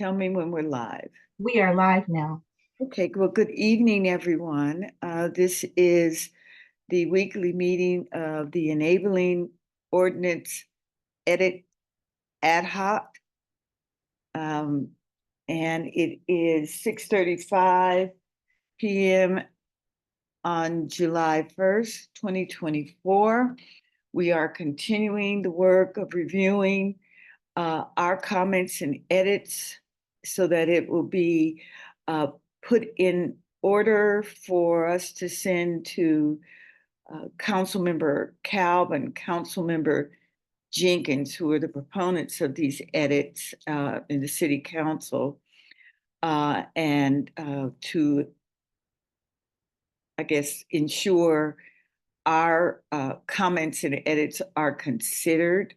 Tell me when we're live. We are live now. Okay, well, good evening, everyone. This is the weekly meeting of the Enabling Ordinance Edit Ad Hoc. And it is 6:35 p.m. on July 1st, 2024. We are continuing the work of reviewing our comments and edits so that it will be put in order for us to send to Councilmember Kalb and Councilmember Jenkins, who are the proponents of these edits in the City Council, and to, I guess, ensure our comments and edits are considered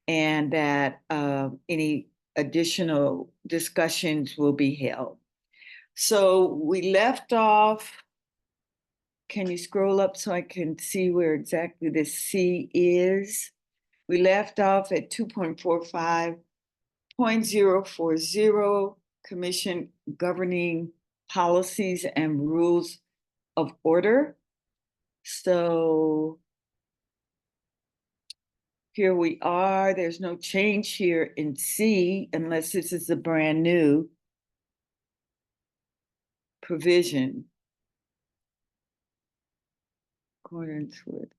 and that any additional discussions will be held. So we left off, can you scroll up so I can see where exactly the C is? We left off at 2.45.040, Commission Governing Policies and Rules of Order. So here we are. There's no change here in C unless this is a brand new provision. Accordance with.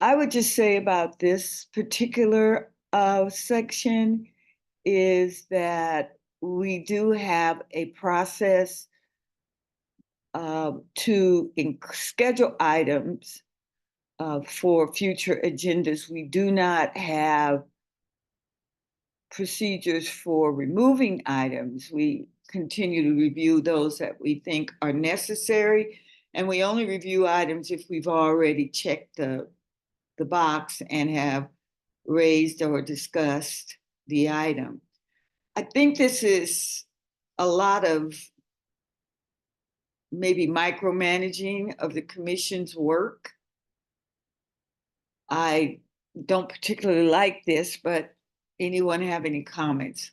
I would just say about this particular section is that we do have a process to schedule items for future agendas. We do not have procedures for removing items. We continue to review those that we think are necessary, and we only review items if we've already checked the box and have raised or discussed the item. I think this is a lot of maybe micromanaging of the commission's work. I don't particularly like this, but anyone have any comments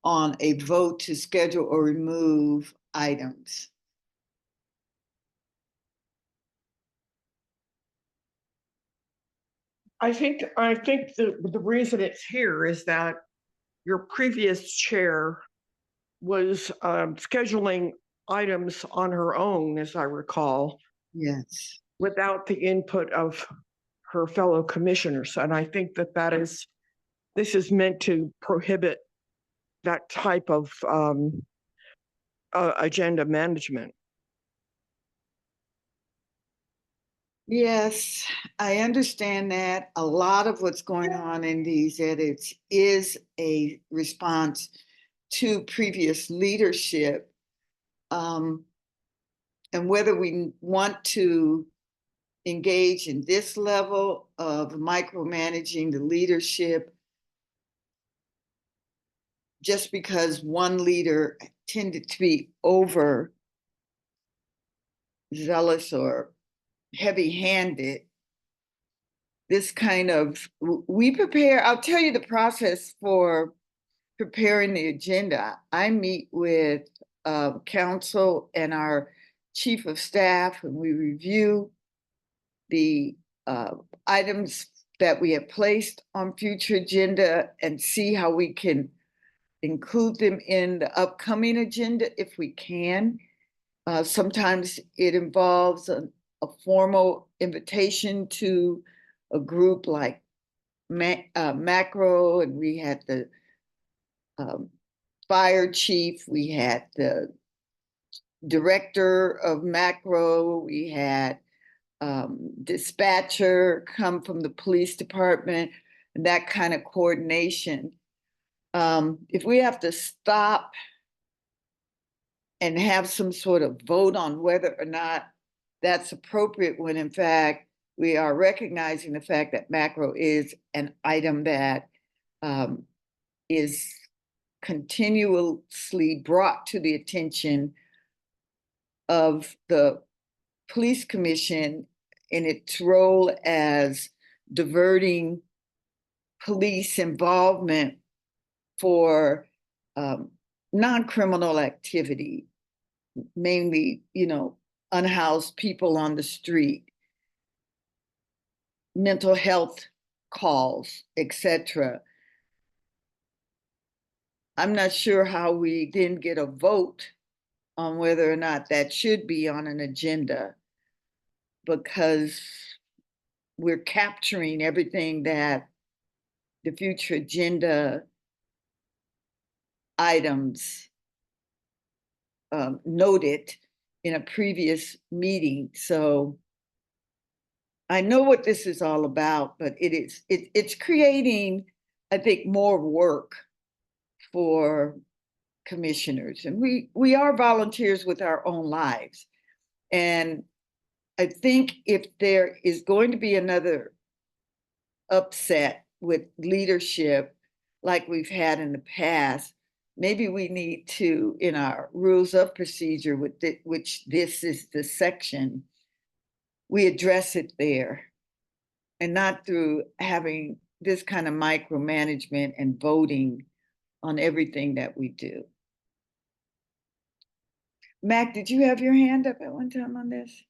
on a vote to schedule or remove items? I think the reason it's here is that your previous chair was scheduling items on her own, as I recall. Yes. Without the input of her fellow commissioners. And I think this is meant to prohibit that type of agenda management. Yes, I understand that. A lot of what's going on in these edits is a response to previous leadership. And whether we want to engage in this level of micromanaging the leadership just because one leader tended to be over zealous or heavy-handed, this kind of, we prepare, I'll tell you the process for preparing the agenda. I meet with council and our chief of staff, and we review the items that we have placed on future agenda and see how we can include them in the upcoming agenda if we can. Sometimes it involves a formal invitation to a group like Macro, and we had the fire chief, we had the director of Macro, we had dispatcher come from the police department, and that kind of coordination. If we have to stop and have some sort of vote on whether or not that's appropriate, when in fact we are recognizing the fact that Macro is an item that is continuously brought to the attention of the police commission in its role as diverting police involvement for non-criminal activity, mainly, unhoused people on the street, mental health calls, etc. I'm not sure how we didn't get a vote on whether or not that should be on an agenda, because we're capturing everything that the future agenda items noted in a previous meeting. So I know what this is all about, but it's creating, I think, more work for commissioners. And we are volunteers with our own lives. And I think if there is going to be another upset with leadership like we've had in the past, maybe we need to, in our rules of procedure, which this is the section, we address it there, and not through having this kind of micromanagement and voting on everything that we do. Mac, did you have your hand up at one time on this?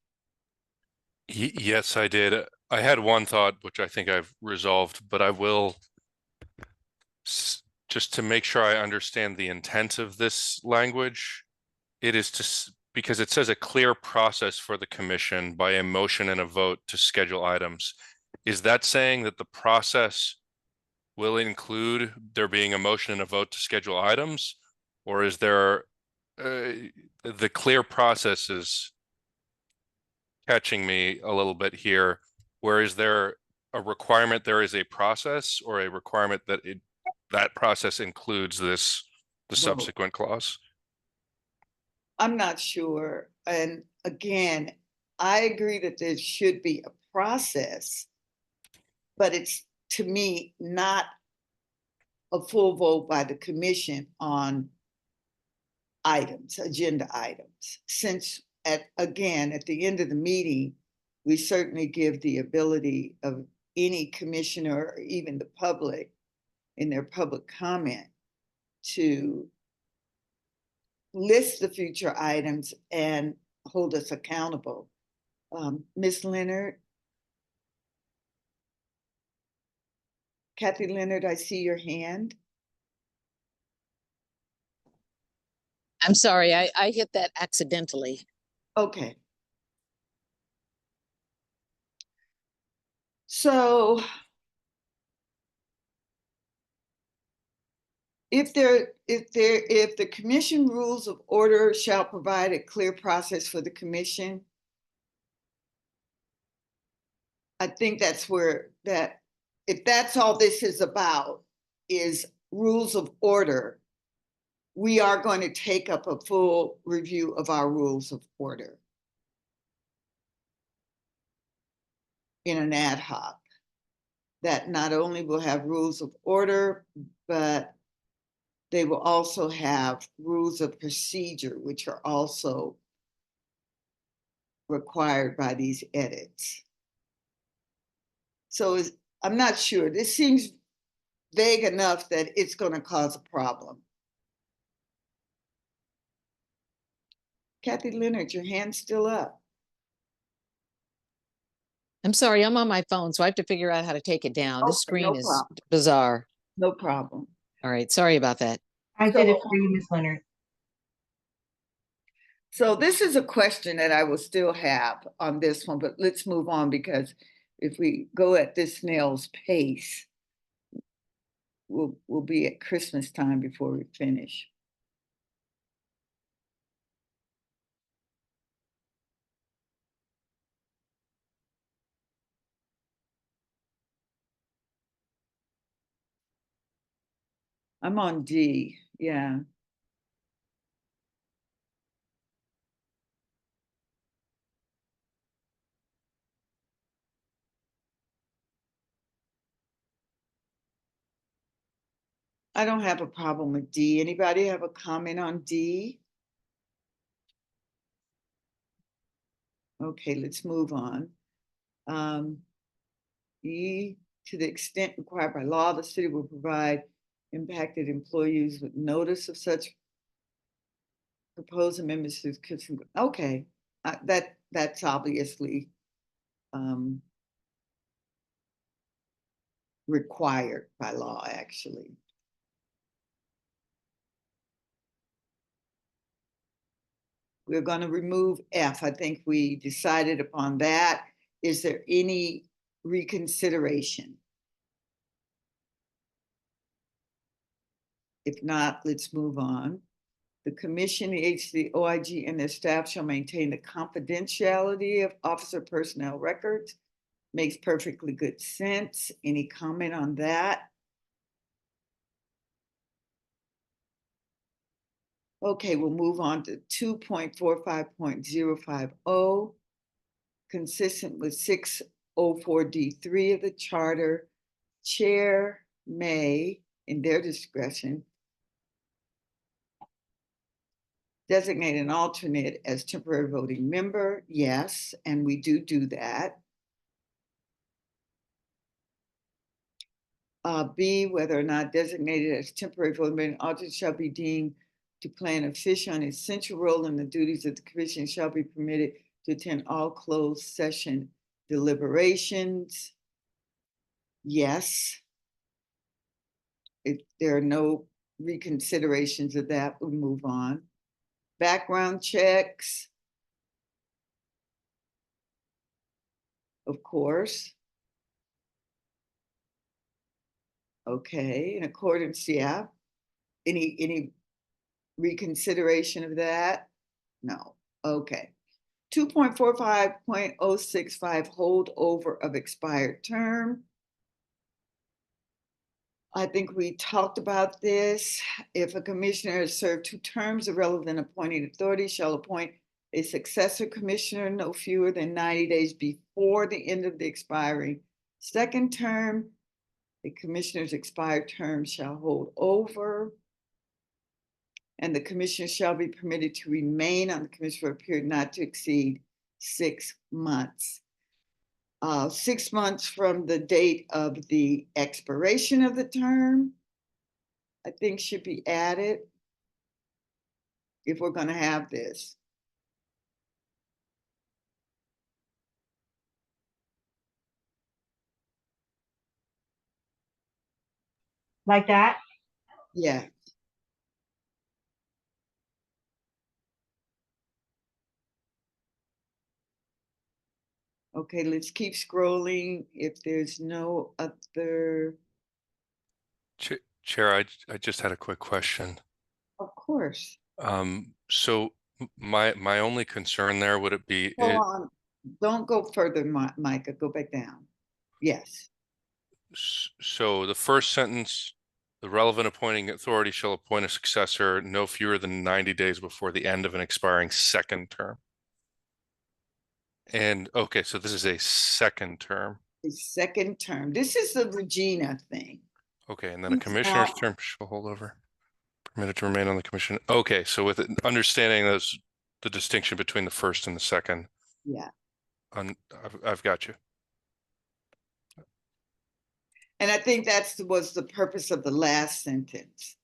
Yes, I did. I had one thought, which I think I've resolved, but I will just to make sure I understand the intent of this language. It is because it says a clear process for the commission by a motion and a vote to schedule items. Is that saying that the process will include there being a motion and a vote to schedule items? Or is there the clear process is catching me a little bit here, where is there a requirement there is a process, or a requirement that that process includes the subsequent clause? I'm not sure. And again, I agree that there should be a process, but it's, to me, not a full vote by the commission on items, agenda items. Since at the end of the meeting, we certainly give the ability of any commissioner or even the public in their public comment to list the future items and hold us accountable. Ms. Leonard, Kathy Leonard, I see your hand. I'm sorry, I hit that accidentally. Okay. So if the commission rules of order shall provide a clear process for the commission, I think that's where if that's all this is about, is rules of order, we are going to take up a full review of our rules of order in an ad hoc that not only will have rules of order, but they will also have rules of procedure, which are also required by these edits. So I'm not sure. This seems vague enough that it's going to cause a problem. Kathy Leonard, your hand's still up. I'm sorry, I'm on my phone, so I have to figure out how to take it down. This screen is bizarre. No problem. All right, sorry about that. I did it for you, Ms. Leonard. So this is a question that I will still have on this one, but let's move on, because if we go at this snail's pace, we'll be at Christmas time before we finish. I'm on D, yeah. I don't have a problem with D. Anybody have a comment on D? Okay, let's move on. E, to the extent required by law, the city will provide impacted employees with notice of such proposed amendments to the, okay, that's obviously required by law, actually. We're going to remove F. I think we decided upon that. Is there any reconsideration? If not, let's move on. The commission, the HC, OIG, and their staff shall maintain the confidentiality of officer personnel records. Makes perfectly good sense. Any comment on that? Okay, we'll move on to 2.45.050. Consistent with 604D3 of the charter, chair may, in their discretion, designate an alternate as temporary voting member. Yes, and we do that. B, whether or not designated as temporary voting member, an alternate shall be deemed to play an official and essential role in the duties of the commission, shall be permitted to attend all closed session deliberations. Yes. If there are no reconsiderations of that, we'll move on. Background checks. Of course. Okay, in accordance, yeah. Any reconsideration of that? No. Okay. 2.45.065 holdover of expired term. I think we talked about this. If a commissioner has served 2 terms, the relevant appointing authority shall appoint a successor commissioner no fewer than 90 days before the end of the expiring second term. The commissioner's expired term shall hold over, and the commissioner shall be permitted to remain on the commission for a period not to exceed 6 months. 6 months from the date of the expiration of the term, I think should be added if we're going to have this. Like that? Yeah. Okay, let's keep scrolling. If there's no other, Chair, I just had a quick question. of course. So my only concern there, would it be, Hold on. Don't go further, Micah. Go back down. Yes. so the first sentence, the relevant appointing authority shall appoint a successor no fewer than 90 days before the end of an expiring second term. And okay, so this is a second term. The second term. This is the Regina thing. Okay, and then a commissioner's term shall hold over. Permitted to remain on the commission. Okay, so with understanding those, the distinction between the first and the second. Yeah. I've got you. And I think was the purpose of the last sentence.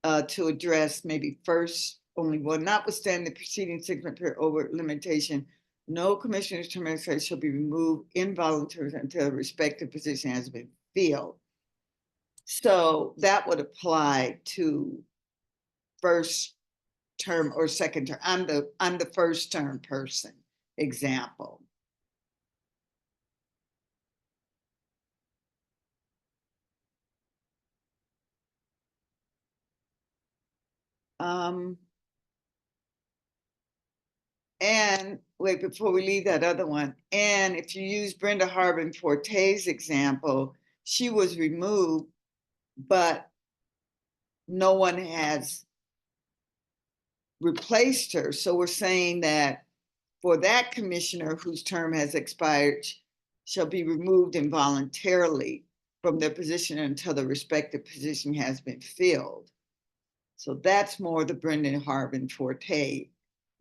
To address maybe first only one, notwithstanding the preceding 6 month period over limitation, no commissioner's term shall be removed involuntarily until the respective position has been filled. So that would apply to first term or second term. I'm the first term person, example. And wait, before we leave that other one, and if you use Brenda Harbin Forte's example, she was removed, but no one has replaced her. So we're saying that for that commissioner whose term has expired shall be removed involuntarily from their position until the respective position has been filled. So that's more the Brendan Harbin Forte.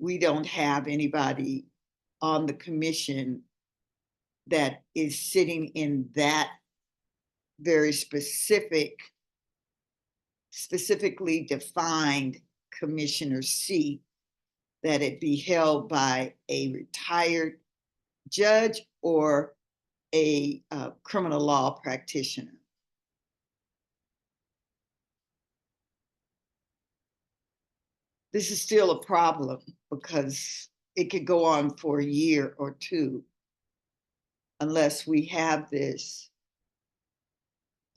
We don't have anybody on the commission that is sitting in that very specifically defined commissioner seat, that it be held by a retired judge or a criminal law practitioner. This is still a problem because it could go on for a year or two unless we have this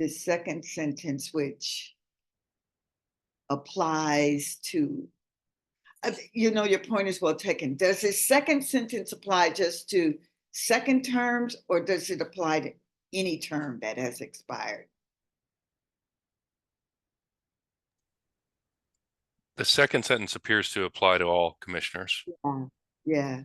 second sentence, which applies to, your point is well taken. Does this second sentence apply just to second terms, or does it apply to any term that has expired? The second sentence appears to apply to all commissioners. Yeah.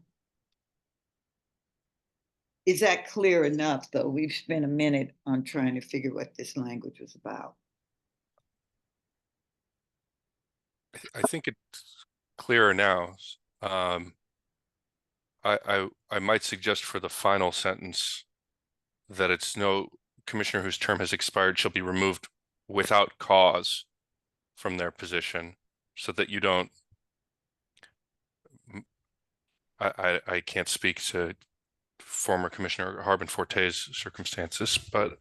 Is that clear enough, though? We've spent a minute on trying to figure what this language was about. I think it's clearer now. I might suggest for the final sentence that it's no commissioner whose term has expired shall be removed without cause from their position, so that you don't, I can't speak to former Commissioner Harbin Forte's circumstances, but.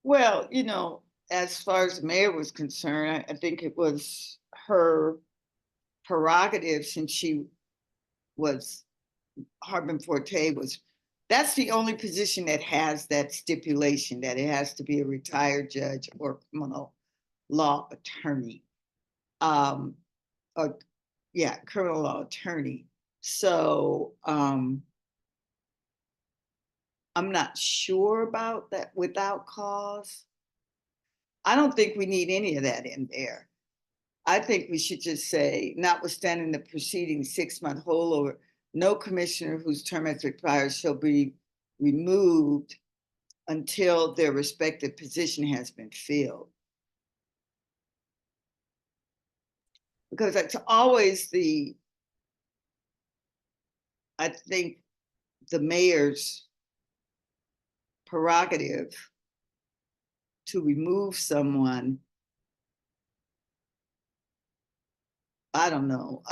Well, as far as the mayor was concerned, I think it was her prerogative, since she was, Harbin Forte was, that's the only position that has that stipulation that it has to be a retired judge or criminal law attorney. Criminal law attorney. So I'm not sure about that without cause. I don't think we need any of that in there. I think we should just say, notwithstanding the preceding 6-month holdover, no commissioner whose term has expired shall be removed until their respective position has been filled. Because that's always I think, the mayor's prerogative to remove someone. I don't know.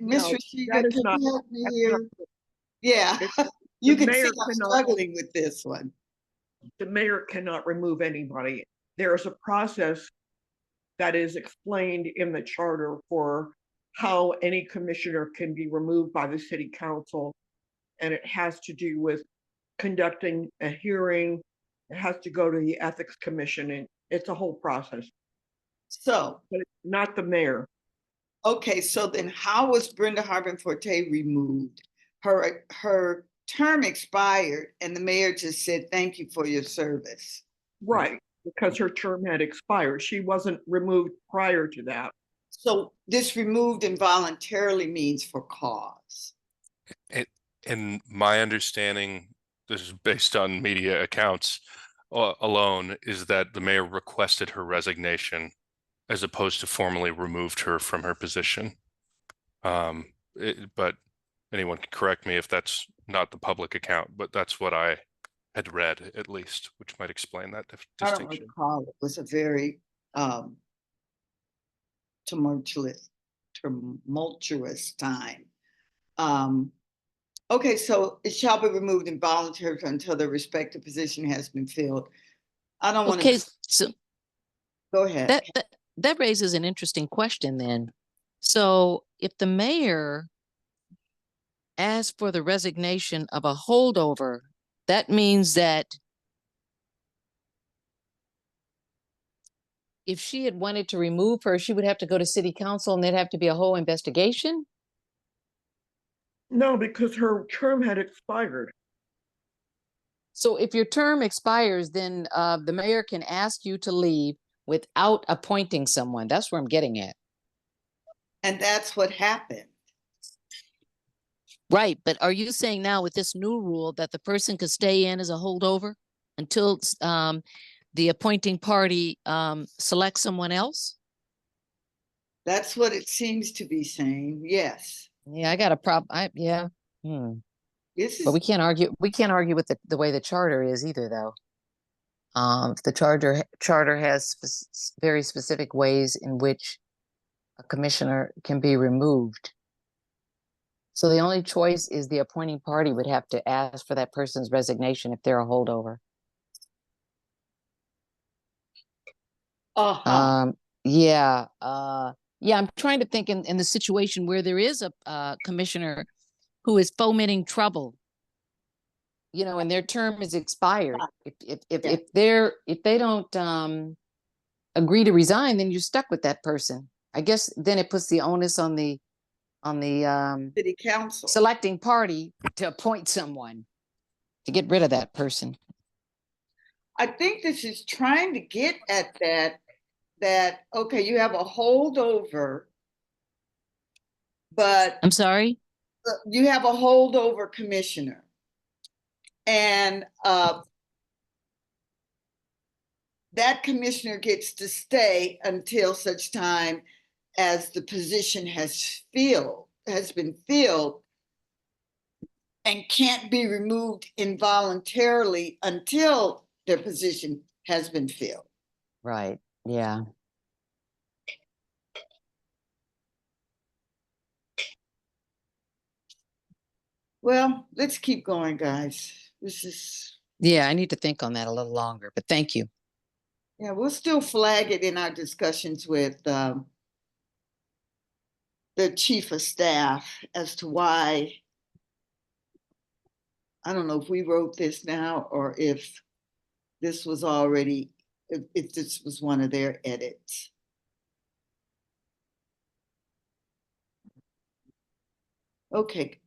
Ms. Rashiga, can you help me here? Yeah, you can see I'm struggling with this one. The mayor cannot remove anybody. There is a process that is explained in the charter for how any commissioner can be removed by the city council. And it has to do with conducting a hearing. It has to go to the ethics commission, and it's a whole process. So, but it's not the mayor. Okay, so then how was Brenda Harbin Forte removed? Her term expired and the mayor just said, thank you for your service. Right, because her term had expired. She wasn't removed prior to that. So this removed involuntarily means for cause. In my understanding, this is based on media accounts alone, is that the mayor requested her resignation as opposed to formally removed her from her position. But anyone can correct me if that's not the public account, but that's what I had read, at least, which might explain that distinction. I don't recall. It was a very tumultuous time. Okay, so it shall be removed involuntarily until the respective position has been filled. I don't want to. Okay, so go ahead. That raises an interesting question then. So if the mayor asked for the resignation of a holdover, that means that if she had wanted to remove her, she would have to go to city council and there'd have to be a whole investigation? No, because her term had expired. So if your term expires, then the mayor can ask you to leave without appointing someone. That's where I'm getting at. And that's what happened. Right. But are you saying now with this new rule that the person could stay in as a holdover until the appointing party selects someone else? That's what it seems to be saying. Yes. Yeah, I got a yeah. This But is, we can't argue with the way the charter is either, though. If the charter has very specific ways in which a commissioner can be removed. So the only choice is the appointing party would have to ask for that person's resignation if they're a holdover. uh-huh, Yeah, yeah, I'm trying to think in the situation where there is a commissioner who is fomenting trouble, you know, and their term is expired. Yeah. If they don't agree to resign, then you're stuck with that person. I guess then it puts the onus on the city council. selecting party to appoint someone to get rid of that person. I think this is trying to get at that, okay, you have a holdover, but I'm sorry. you have a holdover commissioner. And that commissioner gets to stay until such time as the position has been filled and can't be removed involuntarily until their position has been filled. Right. Yeah. Well, let's keep going, guys. This is, Yeah, I need to think on that a little longer, but thank you. yeah, we'll still flag it in our discussions with the chief of staff as to why. I don't know if we wrote this now or if this was already, if this was one of their edits. Okay,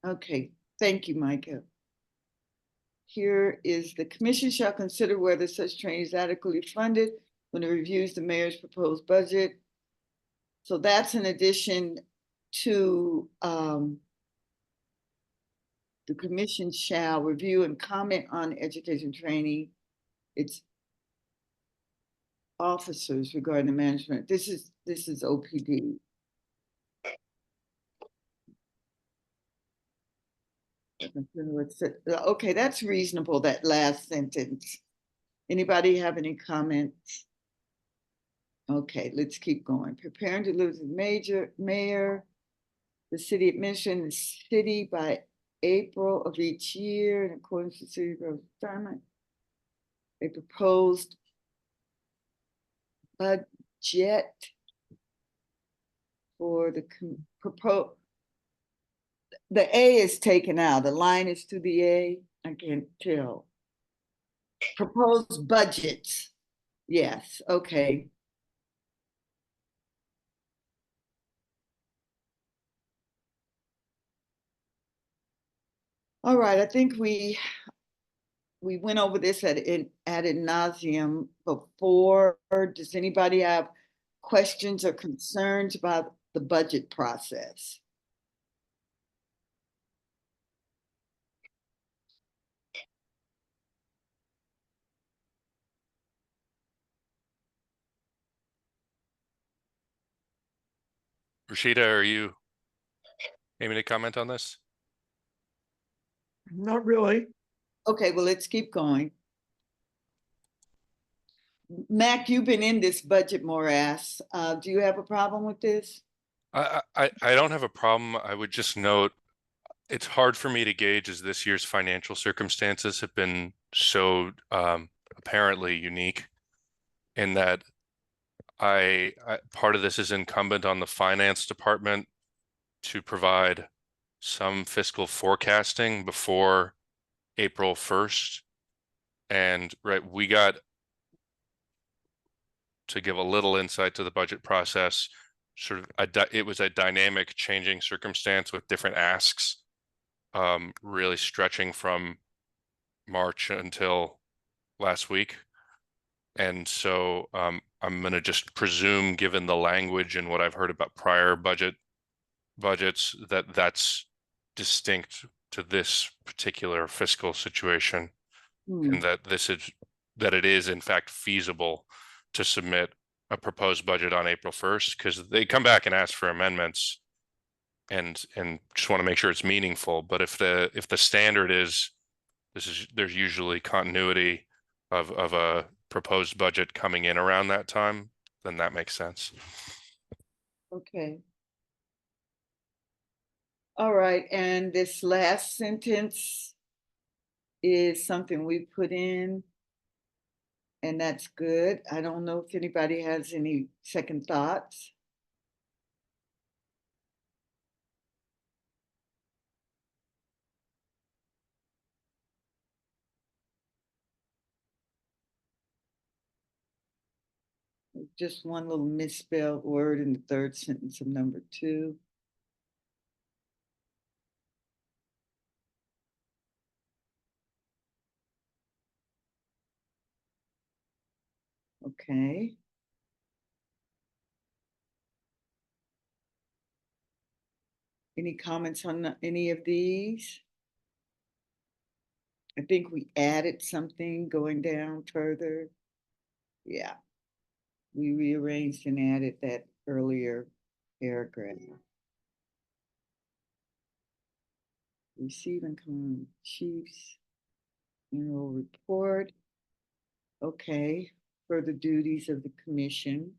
okay, thank you, Micah. Here is the commission shall consider whether such training is adequately funded when it reviews the mayor's proposed budget. So that's in addition to the commission shall review and comment on education training. It's officers regarding the management. This is OPD. Okay, that's reasonable, that last sentence. Anybody have any comments? Okay, let's keep going. Preparing to lose the mayor, the city administrator, the city by April of each year in accordance with city requirement. A proposed budget for the proposed. The A is taken out. The line is to the A. I can't tell. Proposed budgets. Yes, okay. All right, I think we went over this ad nauseum before. Does anybody have questions or concerns about the budget process? Rashida, are you aiming to comment on this? Not really. Okay, well, let's keep going. Mac, you've been in this budget morass. Do you have a problem with this? I don't have a problem. I would just note it's hard for me to gauge as this year's financial circumstances have been so apparently unique in that I part of this is incumbent on the finance department to provide some fiscal forecasting before April 1st. And right, we got to give a little insight to the budget process. Sort of, it was a dynamic, changing circumstance with different asks, really stretching from March until last week. And so I'm going to just presume, given the language and what I've heard about prior budgets, that that's distinct to this particular fiscal situation, and that it is in fact feasible to submit a proposed budget on April 1st, because they come back and ask for amendments and just want to make sure it's meaningful. But if the standard is there's usually continuity of a proposed budget coming in around that time, then that makes sense. Okay. All right, and this last sentence is something we put in, and that's good. I don't know if anybody has any second thoughts. Just one little misspelled word in the third sentence of number 2. Okay. Any comments on any of these? I think we added something going down further. Yeah. We rearranged and added that earlier paragraph. Receive and come chiefs annual report. Okay, for the duties of the commission.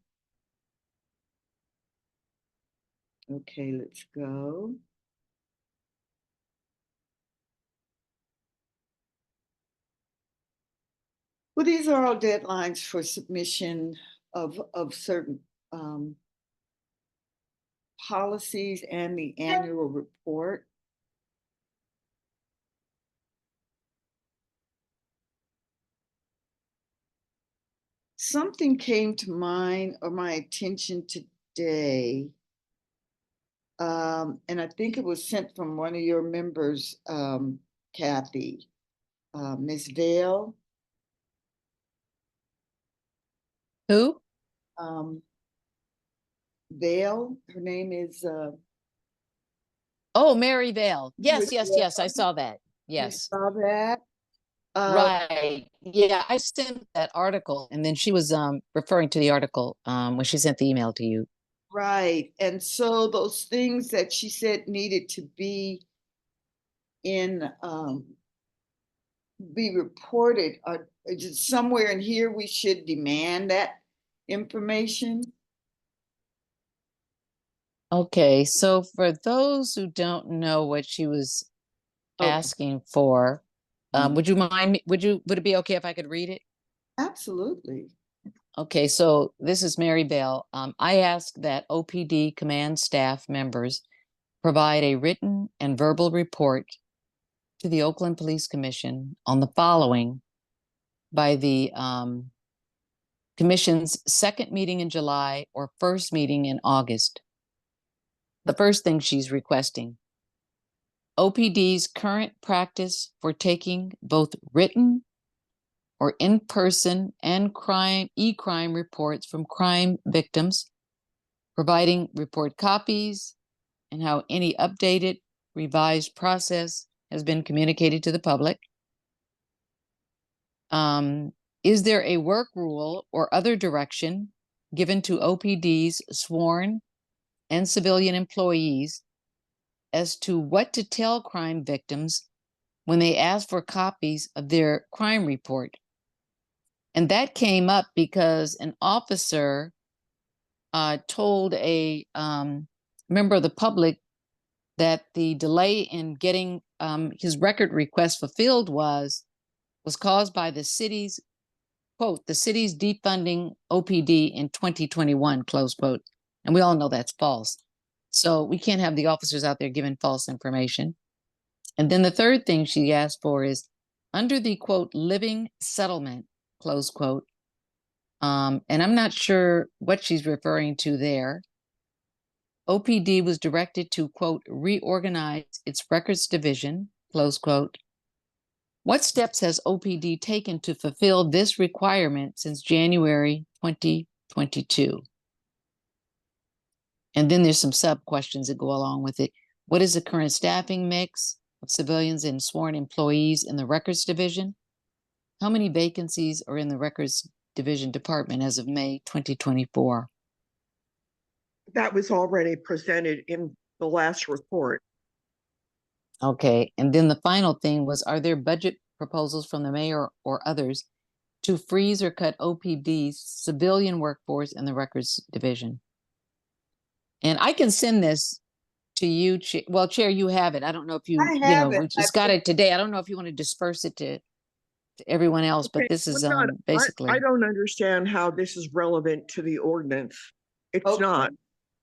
Okay, let's go. Well, these are all deadlines for submission of certain policies and the annual report. Something came to mind or my attention today. And I think it was sent from one of your members, Kathy, Ms. Vale. Who? Vale, her name is Oh, Mary Vale. Yes, Ms. yes, Vale. yes. I saw that. You Yes. saw that? Right. Yeah, I sent that article and then she was referring to the article when she sent the email to you. Right. And so those things that she said needed to be in be reported are just somewhere in here we should demand that information. Okay, so for those who don't know what she was Okay. asking for, Mhm. would you mind, would it be okay if I could read it? Absolutely. Okay, so this is Mary Bell. I ask that OPD command staff members provide a written and verbal report to the Oakland Police Commission on the following by the Commission's second meeting in July or first meeting in August. The first thing she's requesting: OPD's current practice for taking both written or in-person and e-crime reports from crime victims, providing report copies, and how any updated, revised process has been communicated to the public. Is there a work rule or other direction given to OPD's sworn and civilian employees as to what to tell crime victims when they ask for copies of their crime report? And that came up because an officer told a member of the public that the delay in getting his record request fulfilled was caused by the city's, quote, the city's defunding OPD in 2021, close quote. And we all know that's false. So we can't have the officers out there giving false information. And then the third thing she asked for is under the, quote, living settlement, close quote. And I'm not sure what she's referring to there. OPD was directed to, quote, reorganize its records division, close quote. What steps has OPD taken to fulfill this requirement since January 2022? And then there's some sub questions that go along with it. What is the current staffing mix of civilians and sworn employees in the records division? How many vacancies are in the records division department as of May 2024? That was already presented in the last report. Okay, and then the final thing was, are there budget proposals from the mayor or others to freeze or cut OPD's civilian workforce in the records division? And I can send this to you, well, Chair, you have it. I don't know if you, I you know, have it. we just got it today. I don't know if you want to disperse it to everyone else, but Okay, this is I'm not- basically. I don't understand how this is relevant to the ordinance. It's Okay, not.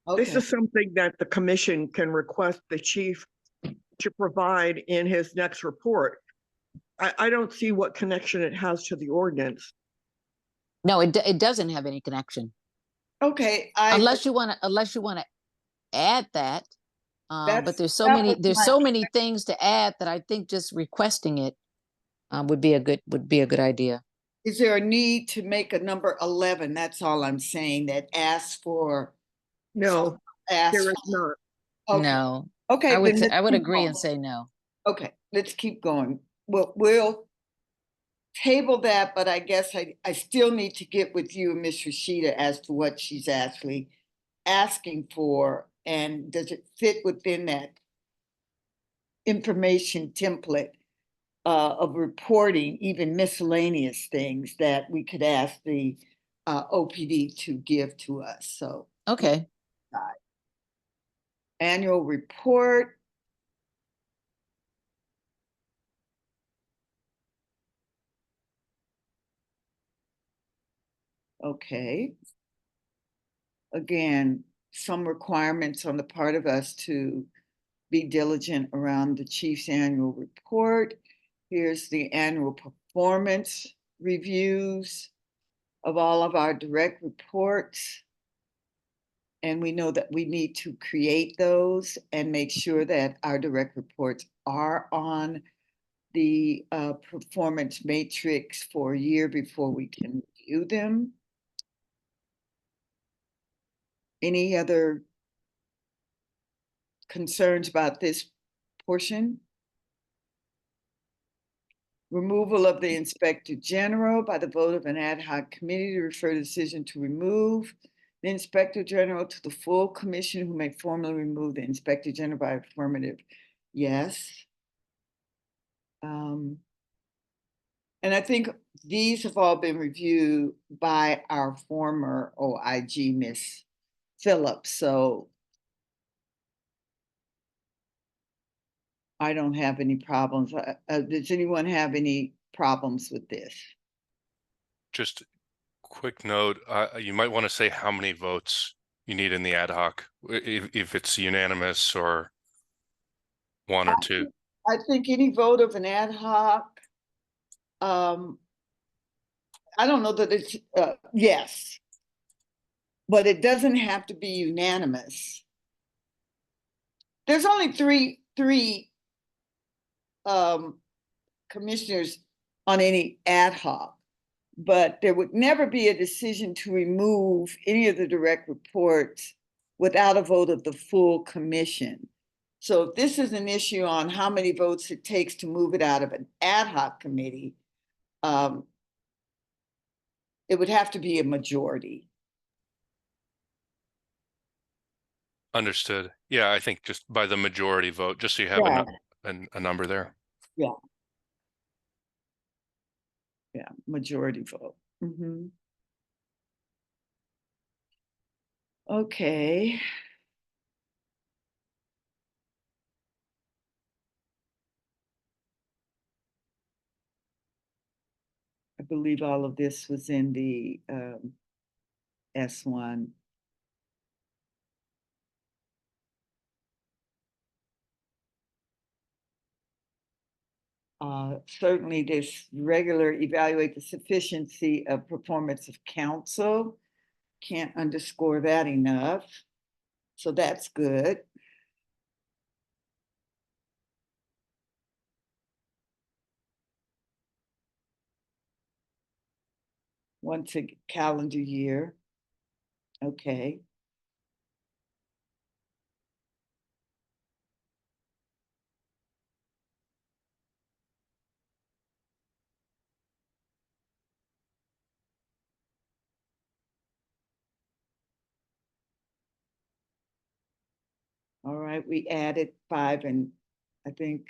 This Okay, is something that the commission can request the chief to provide in his next report. I don't see what connection it has to the ordinance. No, it doesn't have any connection. okay, Unless you want to add that. But that's, there's so that many, was there's my, so many things to add that I think just requesting it would be a good idea. is there a need to make a number 11? That's all I'm saying, that asks for, No, asks, there is not. okay, No, okay, I would then let's I would keep agree and going. say no. Okay, let's keep going. We'll table that, but I guess I still need to get with you, Ms. Rashida, as to what she's actually asking for, and does it fit within that information template of reporting, even miscellaneous things that we could ask the OPD to give to us. So Okay. annual report. Okay. Again, some requirements on the part of us to be diligent around the chief's annual report. Here's the annual performance reviews of all of our direct reports. And we know that we need to create those and make sure that our direct reports are on the performance matrix for a year before we can view them. Any other concerns about this portion? Removal of the Inspector General by the vote of an ad hoc committee to refer the decision to remove the Inspector General to the full commission, who may formally remove the Inspector General by affirmative yes. And I think these have all been reviewed by our former OIG, Miss Phillips. So I don't have any problems. Does anyone have any problems with this? Just quick note, you might want to say how many votes you need in the ad hoc, if it's unanimous or one or two. I think any vote of an ad hoc, I don't know that it's, yes, but it doesn't have to be unanimous. There's only three commissioners on any ad hoc, but there would never be a decision to remove any of the direct reports without a vote of the full commission. So if this is an issue on how many votes it takes to move it out of an ad hoc committee, it would have to be a majority. Understood. Yeah, I think just by the majority vote, just so you have Yeah. a number there. Yeah, majority vote. Okay. I believe all of this was in the S1. Certainly this regular evaluate the sufficiency of performance of council. Can't underscore that enough. So that's good. Once a calendar year. Okay. All right, we added 5 and I think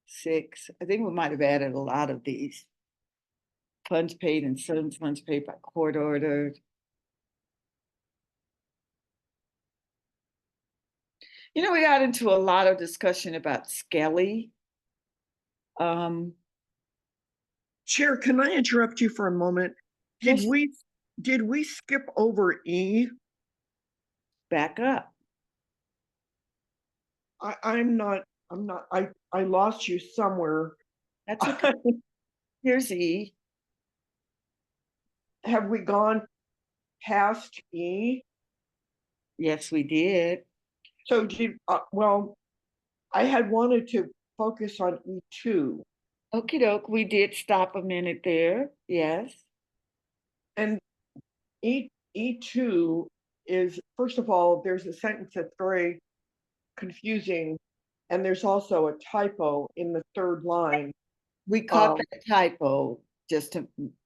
6. I think we might have added a lot of these. Funds paid and certain funds paid by court order. You know, we got into a lot of discussion about Skelly. Chair, can I interrupt you for a moment? Yes. Did we skip over E? Back up. I lost you somewhere. That's okay. Here's E. Have we gone past E? Yes, we did. So well, I had wanted to focus on E2. Okie doke, we did stop a minute there. Yes. And E2 is, first of all, there's a sentence that's very confusing, and there's also a typo in the third line. We caught that typo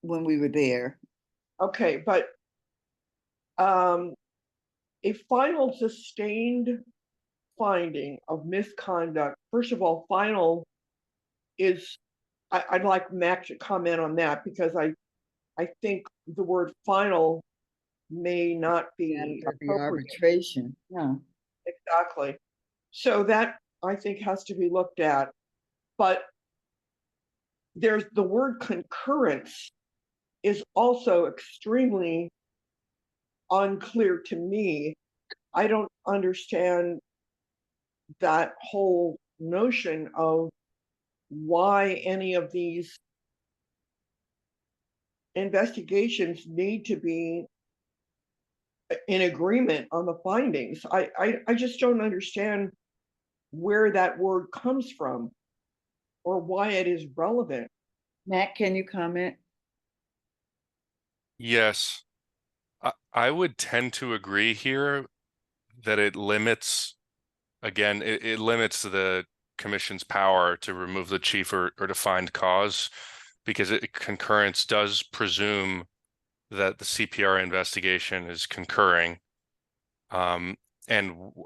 when we were there. Okay, but a final sustained finding of misconduct, first of all, final is, I'd like Mac to comment on that, because I think the word final may not be After the appropriate. arbitration. No. Exactly. So that, I think, has to be looked at. But there's the word concurrence is also extremely unclear to me. I don't understand that whole notion of why any of these investigations need to be in agreement on the findings. I just don't understand where that word comes from or why it is relevant. Matt, can you comment? Yes, I would tend to agree here that it limits, again, it limits the commission's power to remove the chief or to find cause, because concurrence does presume that the CPR investigation is concurring. And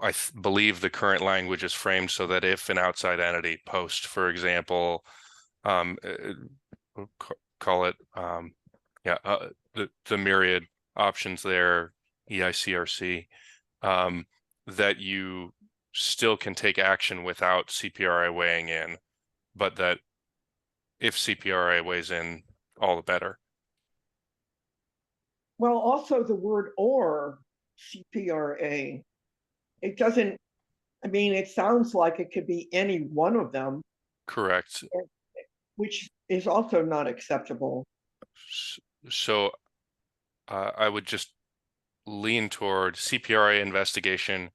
I believe the current language is framed so that if an outside entity post, for example, call it, the myriad options there, EICRC, that you still can take action without CPRA weighing in, but that if CPRA weighs in, all the better. Well, also the word or CPRA, it doesn't, I mean, it sounds like it could be any one of them. Correct. Which is also not acceptable. So I would just lean toward CPRA investigation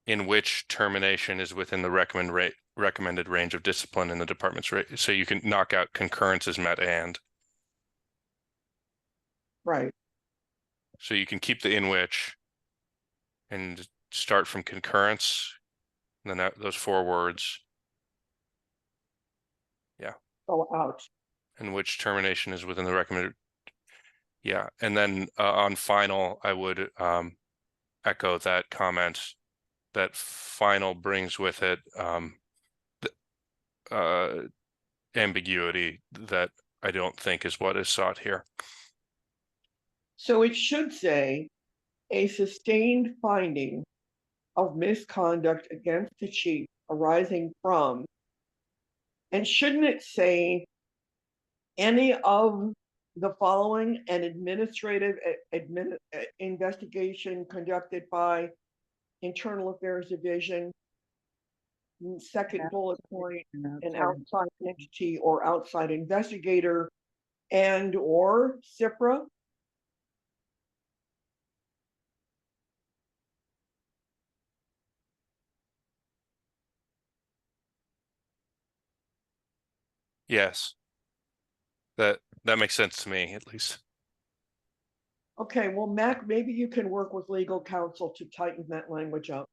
in which termination is within the recommended range of discipline in the department's rate. So you can knock out concurrence is met and. Right. So you can keep the in which and start from concurrence, and then those 4 words. Yeah. Go out. In which termination is within the recommended. Yeah. And then on final, I would echo that comment that final brings with it ambiguity that I don't think is what is sought here. So it should say a sustained finding of misconduct against the chief arising from, and shouldn't it say any of the following: an administrative investigation conducted by Internal Affairs Division, second bullet point, an outside entity or outside investigator, and or CIPRA? Yes. That makes sense to me, at least. Okay, well, Mac, maybe you can work with legal counsel to tighten that language up.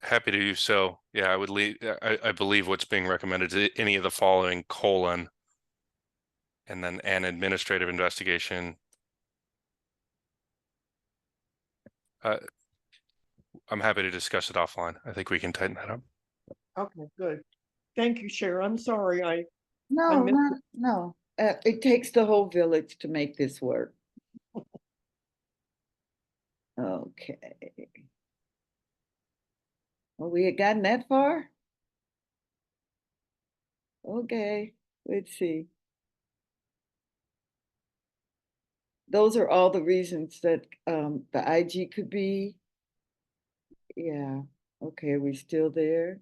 Happy to do so. Yeah, I would leave. I believe what's being recommended is any of the following : and then an administrative investigation. I'm happy to discuss it offline. I think we can tighten that up. Okay, good. Thank you, Chair. I'm sorry. No, missed no. It takes the whole village to make this work. Okay. Well, we had gotten that far? Okay, let's see. Those are all the reasons that the IG could be. Yeah, okay, we still there?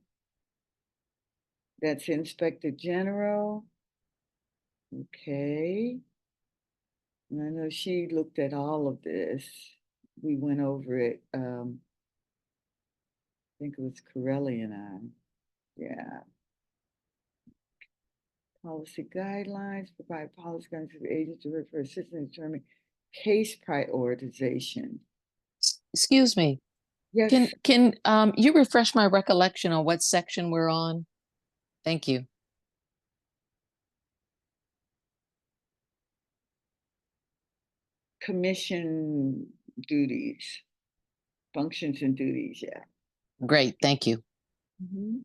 That's Inspector General. Okay. And I know she looked at all of this. We went over it. I think it was Corelli and I. Yeah. Policy guidelines, provide policy guidelines to the agents to refer assistance in determining case prioritization. Excuse me, Yes, can you refresh my recollection on what section we're on? Thank you. commission duties, functions and duties, yeah. Great, thank you. Mhm.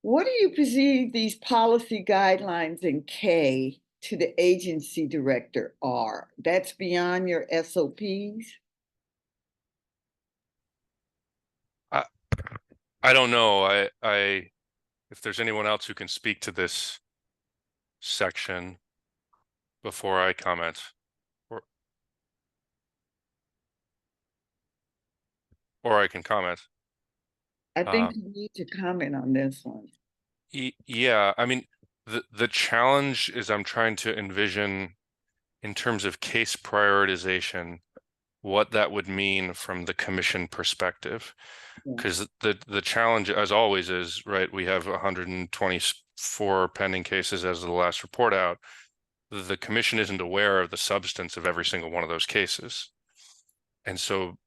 What do you perceive these policy guidelines in K to the agency director are? That's beyond your SOPs? I don't know. If there's anyone else who can speak to this section before I comment, or I can comment. I think you need to comment on this one. Yeah, I mean, the challenge is I'm trying to envision in terms of case prioritization, what that would mean from the commission perspective. Yeah. Because the challenge, as always, is, right, we have 124 pending cases as of the last report out. The commission isn't aware of the substance of every single one of those cases. And so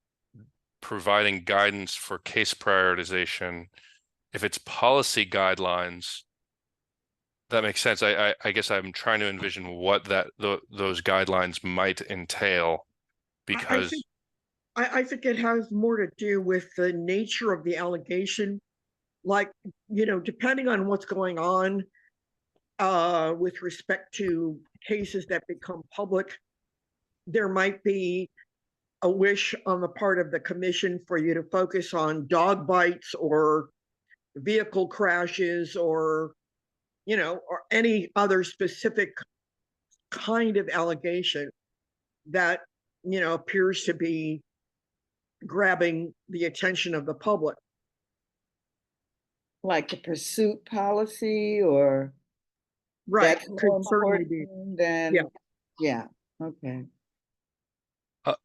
providing guidance for case prioritization, if it's policy guidelines, that makes sense. I guess I'm trying to envision what those guidelines might entail, because I think it has more to do with the nature of the allegation. Like, depending on what's going on with respect to cases that become public, there might be a wish on the part of the commission for you to focus on dog bites or vehicle crashes or any other specific kind of allegation that appears to be grabbing the attention of the public. Like the pursuit policy, or Right, that's could more certainly be. important than, Yeah. yeah, okay.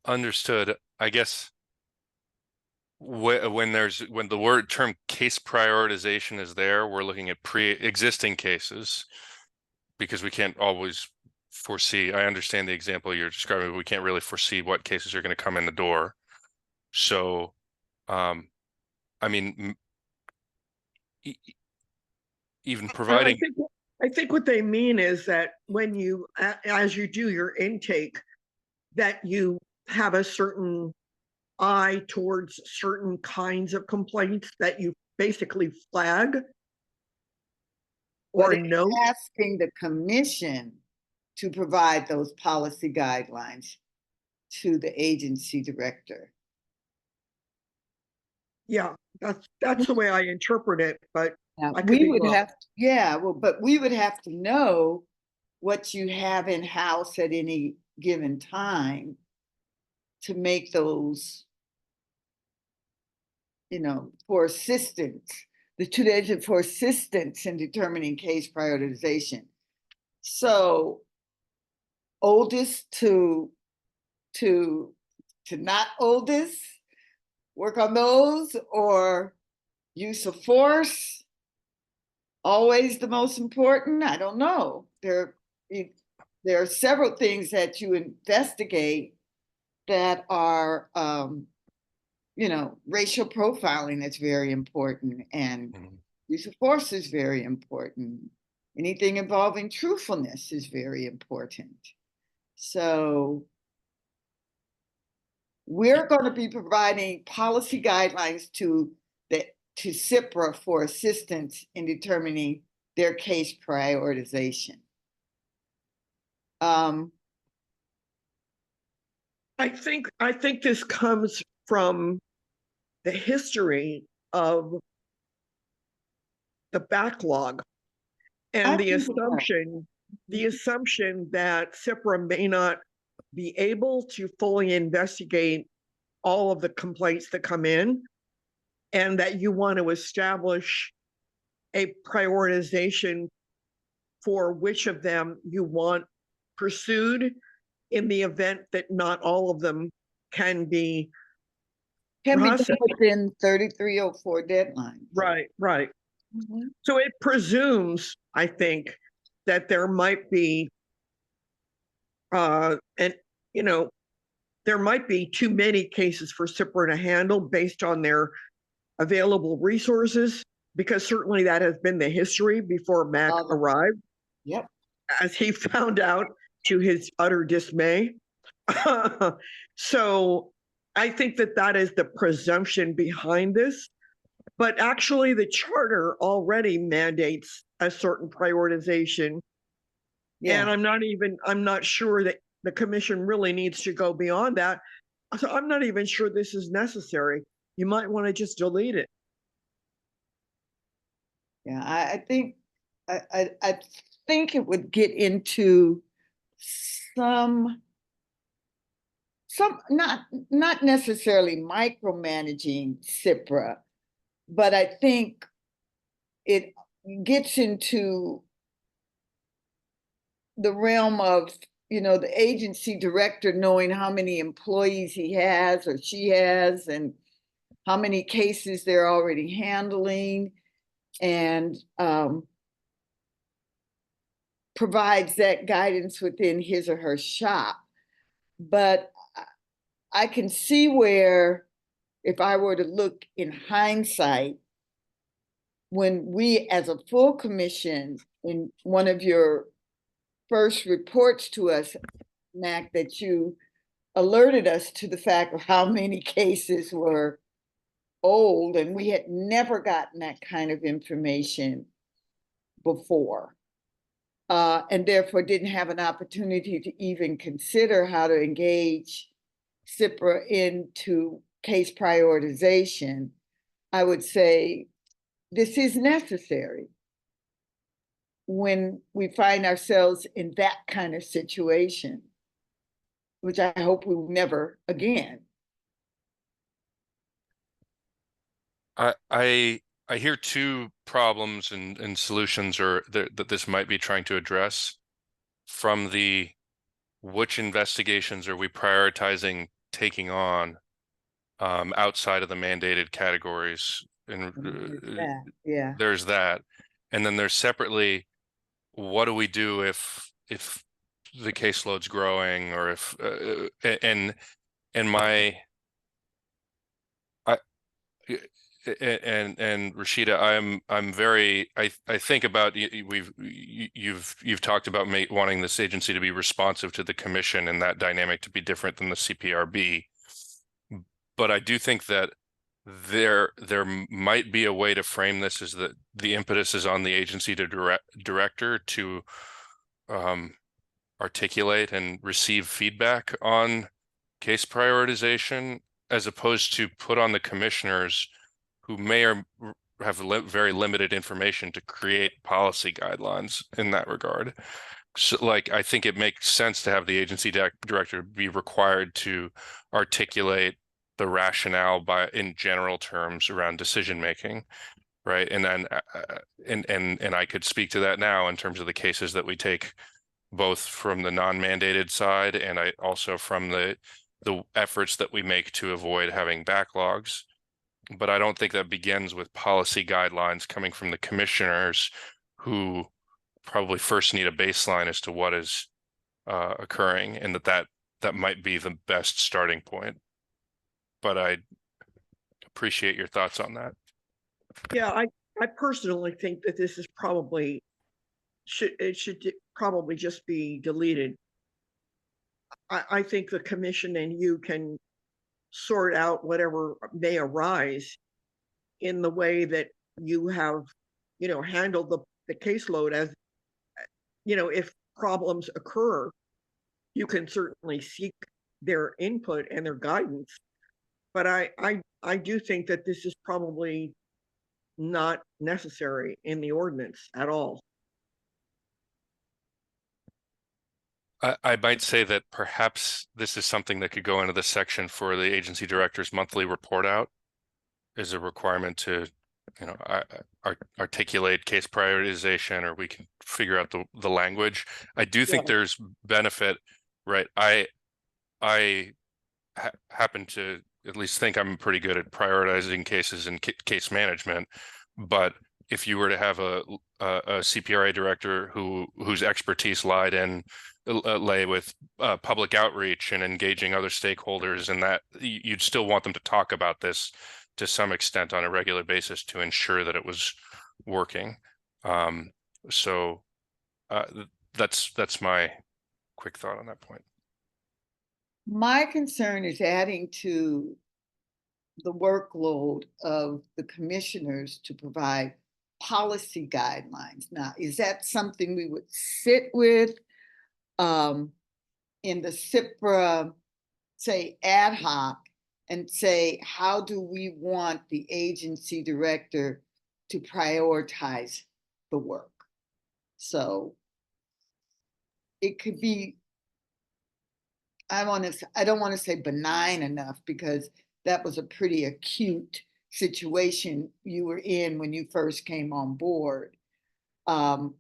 understood. I guess when the term case prioritization is there, we're looking at pre-existing cases, because we can't always foresee. I understand the example you're describing, but we can't really foresee what cases are going to come in the door. So, I mean, even providing. I think what they mean is that when you, as you do your intake, that you have a certain eye towards certain kinds of complaints that you basically flag or But it's note. asking the commission to provide those policy guidelines to the agency director. Yeah, that's the way I interpret it, but Now, I could we be would wrong. have, but we would have to know what you have in house at any given time to make those, for assistance, the 2 days for assistance in determining case prioritization. So oldest to not oldest, work on those, or use of force, always the most important? I don't know. There are several things that you investigate that are racial profiling is very important, and Mhm. use of force is very important. Anything involving truthfulness is very important. So we're going to be providing policy guidelines to CIPRA for assistance in determining their case prioritization. I think this comes from the history of the backlog I and the think it assumption that CIPRA may not be able to fully investigate all of the complaints that come in, and that you want to establish a prioritization for which of them you want pursued in the event that not all of them can be can be done processed. within 3304 deadline. Right. Mhm. So it presumes, I think, that there might be, and there might be too many cases for CIPRA to handle based on their available resources, because certainly that has been the history before Mac arrived, Yep. as he found out to his utter dismay. So I think that is the presumption behind this. But actually, the charter already mandates a certain prioritization. Yeah. And I'm not sure that the commission really needs to go beyond that. So I'm not even sure this is necessary. You might want to just delete it. Yeah, I think I think it would get into some not necessarily micromanaging CIPRA, but I think it gets into the realm of the agency director knowing how many employees he has or she has, and how many cases they're already handling, and provides that guidance within his or her shop. But I can see where, if I were to look in hindsight, when we as a full commission, in one of your first reports to us, Mac, that you alerted us to the fact of how many cases were old, and we had never gotten that kind of information before. And therefore didn't have an opportunity to even consider how to engage CIPRA into case prioritization. I would say this is necessary when we find ourselves in that kind of situation, which I hope we will never again. I hear two problems and solutions that this might be trying to address from the which investigations are we prioritizing taking on outside of the mandated categories, and Yeah. there's that, and then there's separately, what do we do if the caseload's growing, or if and my and Rashida, I'm very, I think about, you've talked about wanting this agency to be responsive to the commission and that dynamic to be different than the CPRB. But I do think that there might be a way to frame this as that the impetus is on the agency to director to articulate and receive feedback on case prioritization, as opposed to put on the commissioners, who may or have very limited information, to create policy guidelines in that regard. So, like, I think it makes sense to have the agency director be required to articulate the rationale in general terms around decision making, right? And then and I could speak to that now in terms of the cases that we take, both from the non-mandated side, and I also from the efforts that we make to avoid having backlogs. But I don't think that begins with policy guidelines coming from the commissioners, who probably first need a baseline as to what is occurring, and that might be the best starting point. But appreciate your thoughts on that. Yeah, I personally think that this is probably, probably just be deleted. I think the commission and you can sort out whatever may arise in the way that you have, handled the caseload. As if problems occur, you can certainly seek their input and their guidance. But I do think that this is probably not necessary in the ordinance at all. I might say that perhaps this is something that could go into the section for the agency director's monthly report out, is a requirement to, articulate case prioritization, or we can figure out the language. I do think Yeah. there's benefit, right? I happen to at least think I'm pretty good at prioritizing cases and case management, but if you were to have a CPRA director whose expertise lay with public outreach and engaging other stakeholders, and that you'd still want them to talk about this to some extent on a regular basis to ensure that it was working. So that's my quick thought on that point. My concern is adding to the workload of the commissioners to provide policy guidelines. Now, is that something we would sit with in the CIPRA, say, ad hoc, and say, how do we want the agency director to prioritize the work? So it could be, I don't want to say benign enough, because that was a pretty acute situation you were in when you first came on board. But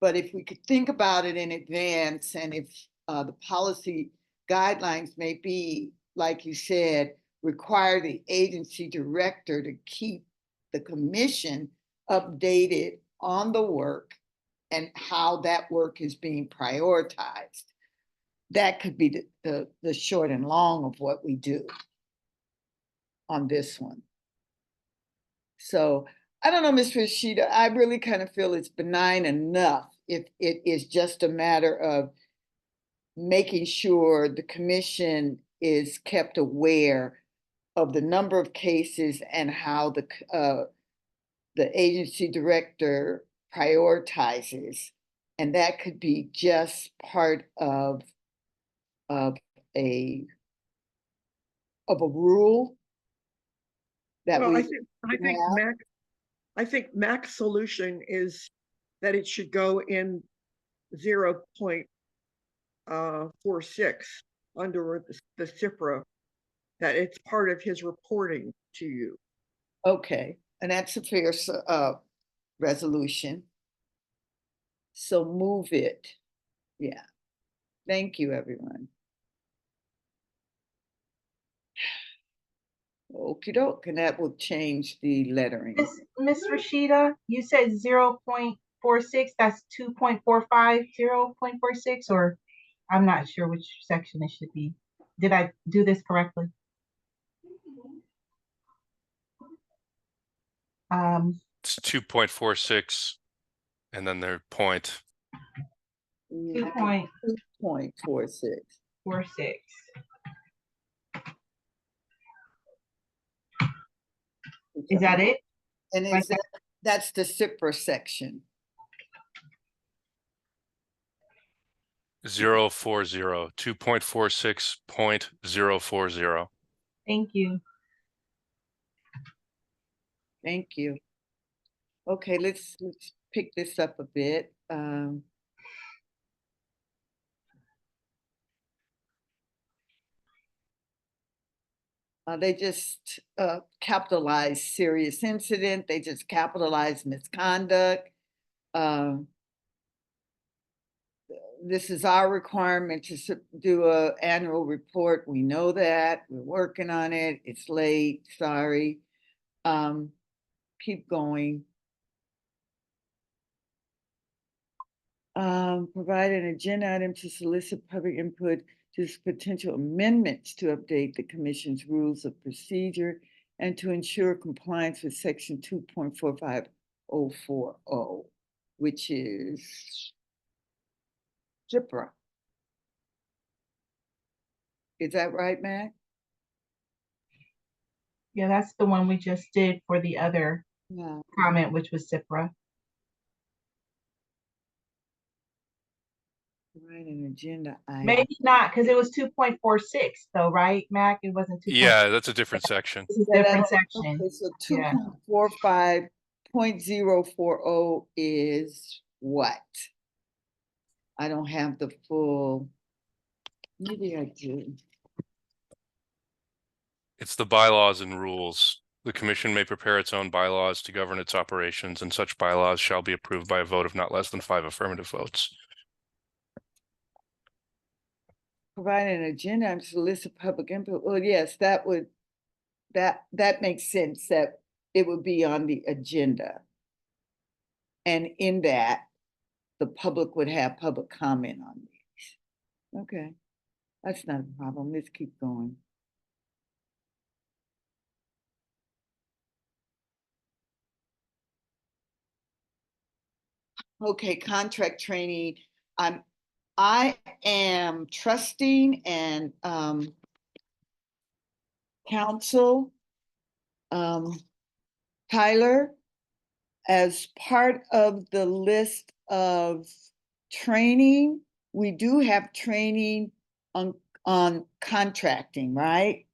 if we could think about it in advance, and if the policy guidelines may be, like you said, require the agency director to keep the commission updated on the work and how that work is being prioritized. That could be the short and long of what we do on this one. So I don't know, Ms. Rashida, I really kind of feel it's benign enough if it is just a matter of making sure the commission is kept aware of the number of cases and how the agency director prioritizes. And that could be just part of a rule that Well, we I think Mac's solution is that it should go in 0.46 under the CIPRA, that it's part of his reporting to you. Okay, and that's a fair resolution. So move it. Yeah. Thank you, everyone. Okie doke, and that will change the lettering. Miss Rashida, you said 0.46, that's 2.45, 0.46, or I'm not sure which section it should be. Did I do this correctly? It's 2.46, and then their point. 2.46. 2.46. Is that it? And Like is that's the CIPRA section. 040, 2.46.040. Thank you. Thank you. Okay, let's pick this up a bit. They just capitalize serious incident. They just capitalize misconduct. This is our requirement to do an annual report. We know that. We're working on it. It's late. Sorry. Keep going. Provide an agenda item to solicit public input to potential amendments to update the commission's rules of procedure and to ensure compliance with section 2.45040, which is GIPRA. Is that right, Mac? Yeah, that's the one we just did for the other Yeah. comment, which was CIPRA. Right, an agenda item. Maybe not, because it was 2.46 though, right, Mac? It wasn't 2. Yeah, that's a different section. This is a Yeah, different that's- section. Okay, so Yeah. 2.45.040 is what? I don't have the full, maybe I do. It's the bylaws and rules. The commission may prepare its own bylaws to govern its operations, and such bylaws shall be approved by a vote of not less than 5 affirmative votes. Provide an agenda and solicit public input. Well, yes, that would, that makes sense that it would be on the agenda. And in that, the public would have public comment on these. Okay, that's not a problem. Let's keep going. Okay, contract training. I am trusting and counsel Tyler, as part of the list of training, we do have training on contracting, right?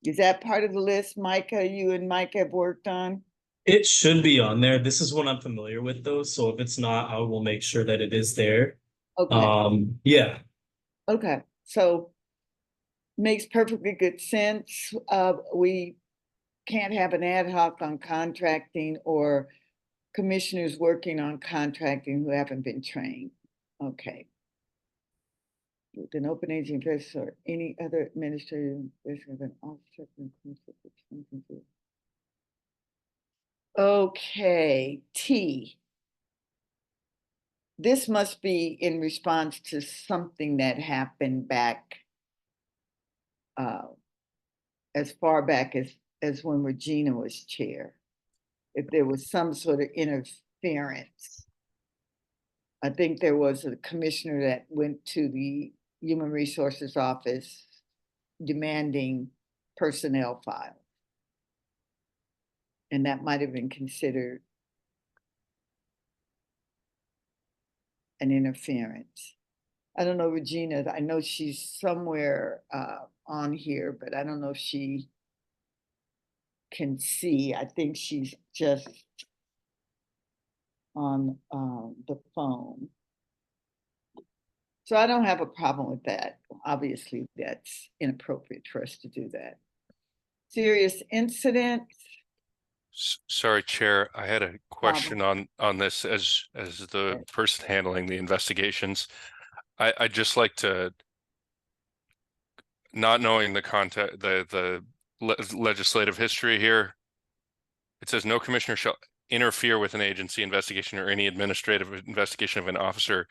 Is that part of the list, Micah, you and Mike have worked on? It should be on there. This is one I'm familiar with though, so if it's not, I will make sure that it is there. Okay, Yeah, okay, so makes perfectly good sense. We can't have an ad hoc on contracting or commissioners working on contracting who haven't been trained. Okay. With an open agent investor or any other administrative investor of an officer. Okay, T. This must be in response to something that happened back as far back as when Regina was chair. If there was some sort of interference. I think there was a commissioner that went to the Human Resources Office demanding personnel files. And that might have been considered an interference. I don't know, Regina, I know she's somewhere on here, but I don't know if she can see. I think she's just on the phone. So I don't have a problem with that. Obviously, that's inappropriate for us to do that. Serious incident. Sorry, Chair, I had a question on this as the Okay. person handling the investigations. I'd just like to, not knowing the content, the legislative history here. It says no commissioner shall interfere with an agency investigation or any administrative investigation of an officer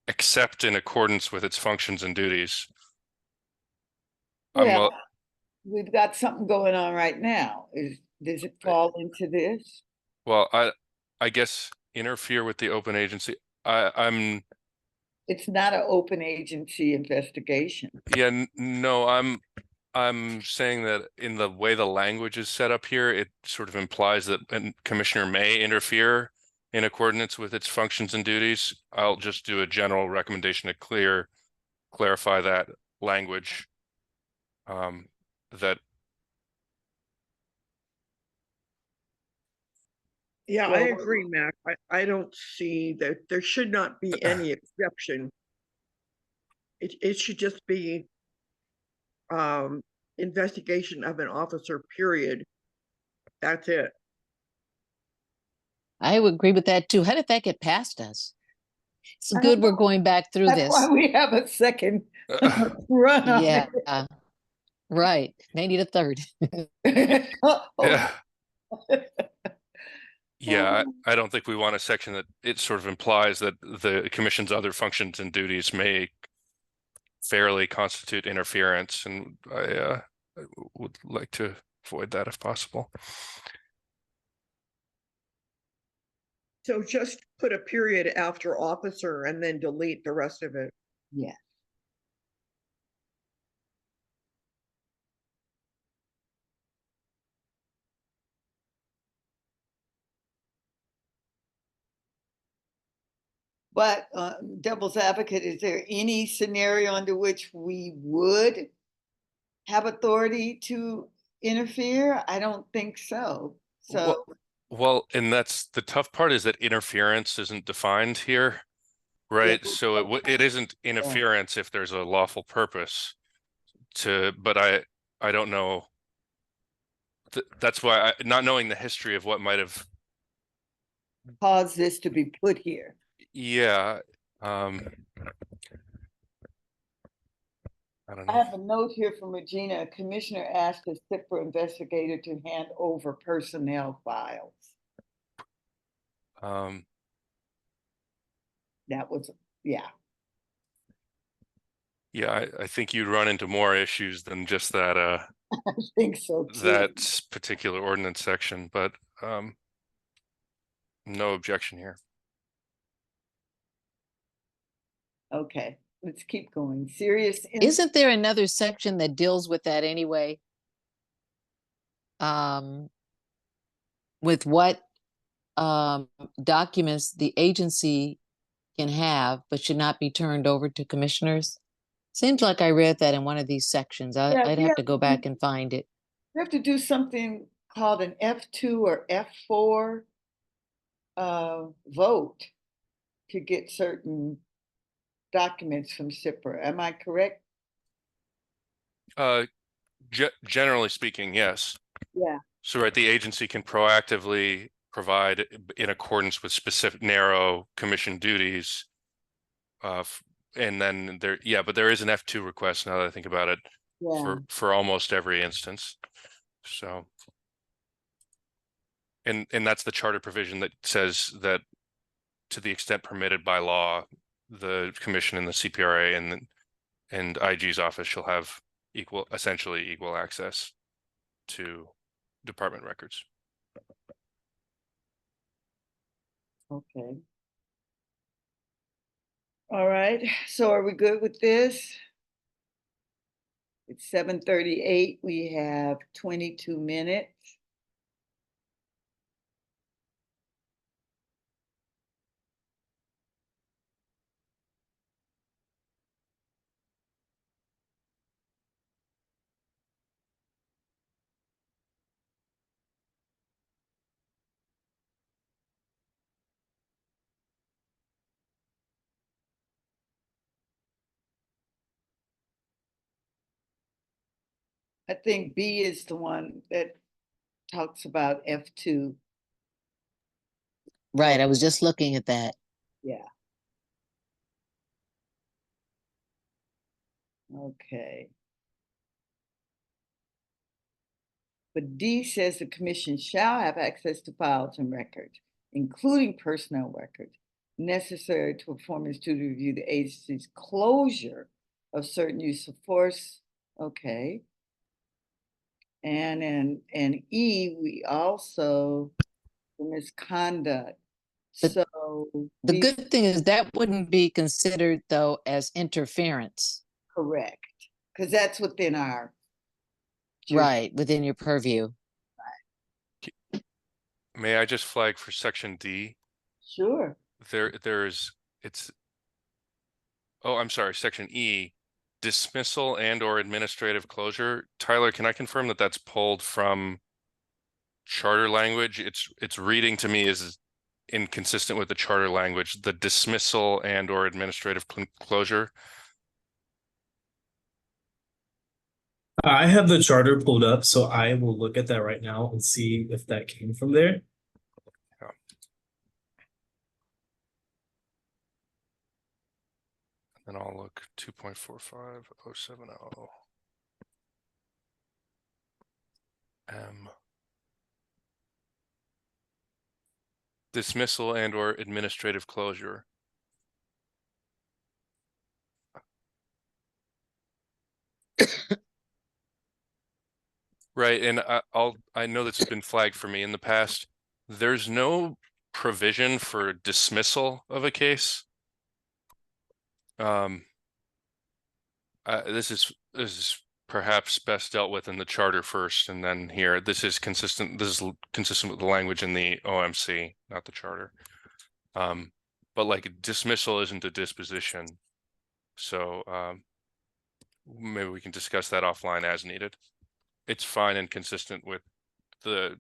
except in accordance with its functions and duties. Well, we've got something going on right now. Does it fall into this? Well, I guess interfere with the open agency. I'm It's not an open agency investigation. yeah, no, I'm saying that in the way the language is set up here, it sort of implies that a commissioner may interfere in accordance with its functions and duties. I'll just do a general recommendation to clarify that language. That Yeah, I Well- agree, Mac. I don't see that there should not be any exception. It should just be investigation of an officer, period. That's it. I would agree with that too. How did that get past us? It's I don't good we're know. going back through That's this. why we have a second run on Yeah, right. They need a third. it. Oh, yeah. Yeah, I don't think we want a section that it sort of implies that the commission's other functions and duties may fairly constitute interference, and would like to avoid that if possible. So just put a period after officer and then delete the rest of it. Yeah. But devil's advocate, is there any scenario under which we would have authority to interfere? I don't think so. So, Well, and that's the tough part, is that interference isn't defined here, right? Yeah. So it isn't interference if there's a lawful purpose to, but I don't know. That's why not knowing the history of what might have, cause this to be put here. yeah. I don't I know. have a note here from Regina. A commissioner asked a CIPRA investigator to hand over personnel files. That was, yeah. Yeah, I think you'd run into more issues than just that I think so too. that particular ordinance section, but no objection here. Okay, let's keep going. Serious. Isn't there another section that deals with that anyway? With what documents the agency can have but should not be turned over to commissioners? Seems like I read that in one of these sections. Yeah, I'd we have to go back and find it. We have to do something called an F2 or F4 vote to get certain documents from CIPRA. Am I correct? Generally speaking, yes. Yeah. So, right, the agency can proactively provide in accordance with specific narrow commission duties. And then there, yeah, but there is an F2 request now that I think about it, Yeah. for almost every instance. So, and that's the charter provision that says that to the extent permitted by law, the commission and the CPRA and IG's office shall have essentially equal access to department records. Okay. All right, so are we good with this? It's 7:38. We have 22 minutes. I think B is the one that talks about F2. Right, I was just looking at that. Yeah. Okay. But D says the commission shall have access to files and records, including personnel records, necessary to perform its duty to review the agency's closure of certain use of force. Okay. And in E, we also misconduct. But So the we good thing is that wouldn't be considered though as interference, correct, because that's within our right, within your purview. May I just flag for section D? Sure. Oh, I'm sorry, section E, dismissal and or administrative closure. Tyler, can I confirm that that's pulled from charter language? It's reading to me is inconsistent with the charter language, the dismissal and or administrative closure. I have the charter pulled up, so I will look at that right now and see if that came from there. And I'll look 2.45070. Dismissal and or administrative closure. Right, and I know this has been flagged for me in the past. There's no provision for dismissal of a case. This is perhaps best dealt with in the charter first, and then here. This is consistent with the language in the OMC, not the charter. But like dismissal isn't a disposition, so maybe we can discuss that offline as needed. It's fine and consistent with the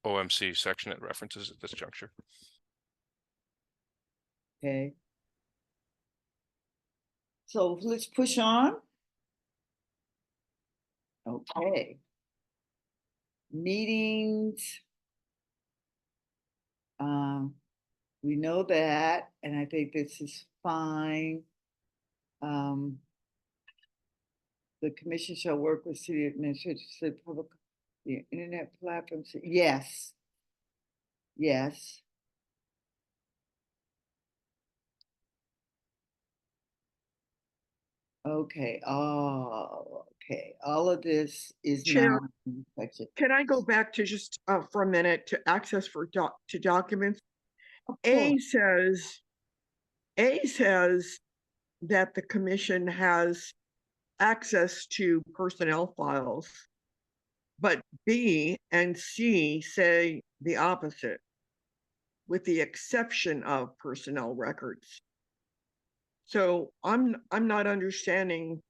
OMC section it references at this juncture. Okay. So let's push on. Okay. Meetings. We know that, and I think this is fine. The commission shall work with city administrators, city public, the internet platforms. Yes. Yes. Okay, oh, okay, all of this is Chair, now in section. Can I go back to just for a minute to access for documents? Of A course. says that the commission has access to personnel files, but B and C say the opposite, with the exception of personnel records. So I'm not understanding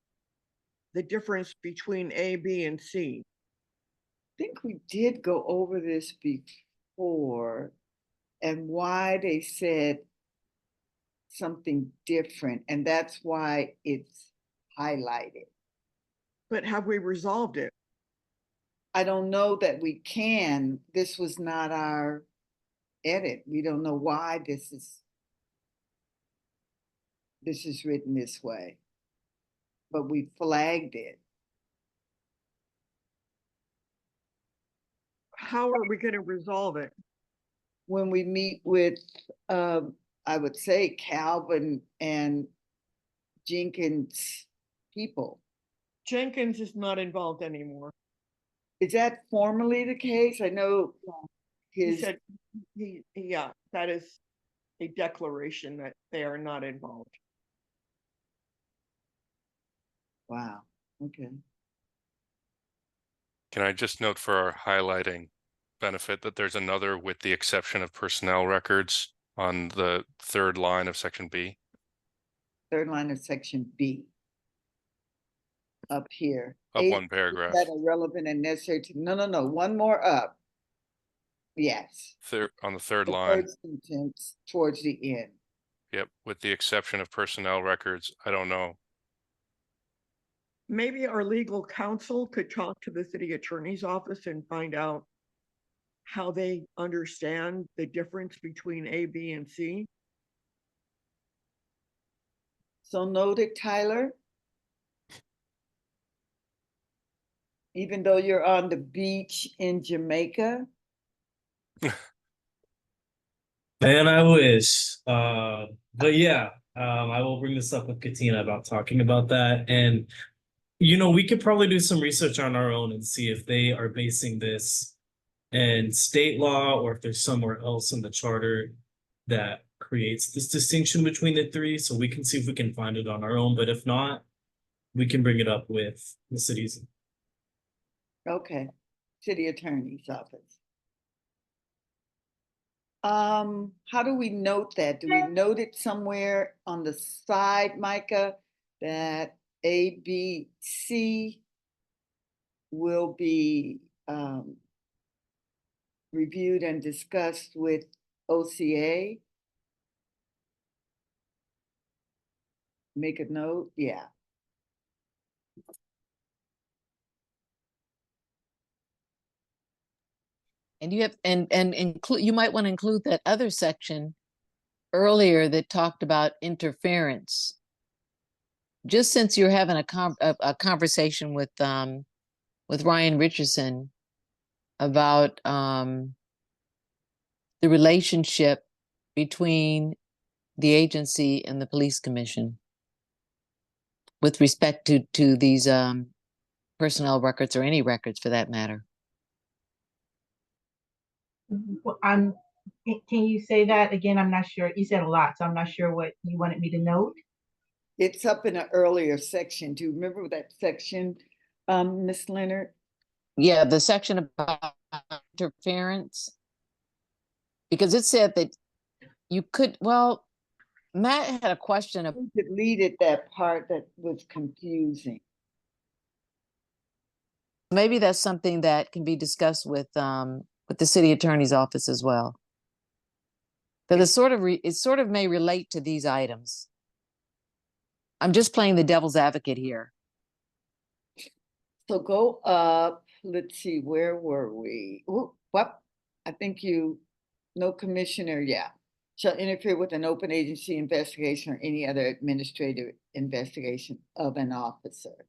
the difference between A, B, and C. I think we did go over this before and why they said something different, and that's why it's highlighted. But have we resolved it? I don't know that we can. This was not our edit. We don't know why this is written this way, but we flagged it. How are we going to resolve it? When we meet with, I would say Calvin and Jenkins people. Jenkins is not involved anymore. Is that formally the case? I know He his, said, yeah, that is a declaration that they are not involved. wow, okay. Can I just note for our highlighting benefit that there's another with the exception of personnel records on the third line of section B? Third line of section B. Up here. Up A, one paragraph. that are relevant and necessary to, no, one more up. Yes. On the third The line. third sentence towards the end. Yep, with the exception of personnel records. I don't know. Maybe our legal counsel could talk to the city attorney's office and find out how they understand the difference between A, B, and C. So noted, Tyler. Even though you're on the beach in Jamaica. Man, I wish. But yeah, I will bring this up with Katina about talking about that. And, you know, we could probably do some research on our own and see if they are basing this in state law or if there's somewhere else in the charter that creates this distinction between the three. So we can see if we can find it on our own. But if not, we can bring it up with the cities. Okay, city attorney's office. How do we note that? Do we note it somewhere on the side, Micah, that A, B, C will be reviewed and discussed with OCA? Make a note, yeah. And you have, and include, you might want to include that other section earlier that talked about interference. Just since you're having a conversation with Ryan Richardson about the relationship between the agency and the police commission with respect to these personnel records or any records for that matter. Well, can you say that again? I'm not sure. You said a lot, so I'm not sure what you wanted me to note. It's up in an earlier section. Do you remember that section, Ms. Leonard? Yeah, the section about interference. Because it said that you could, well, Matt had a question of, We deleted that part that was confusing. maybe that's something that can be discussed with the city attorney's office as well. Because it sort of may relate to these items. I'm just playing the devil's advocate here. So go up, let's see, where were we? Ooh, what? I think no commissioner, yeah, shall interfere with an open agency investigation or any other administrative investigation of an officer.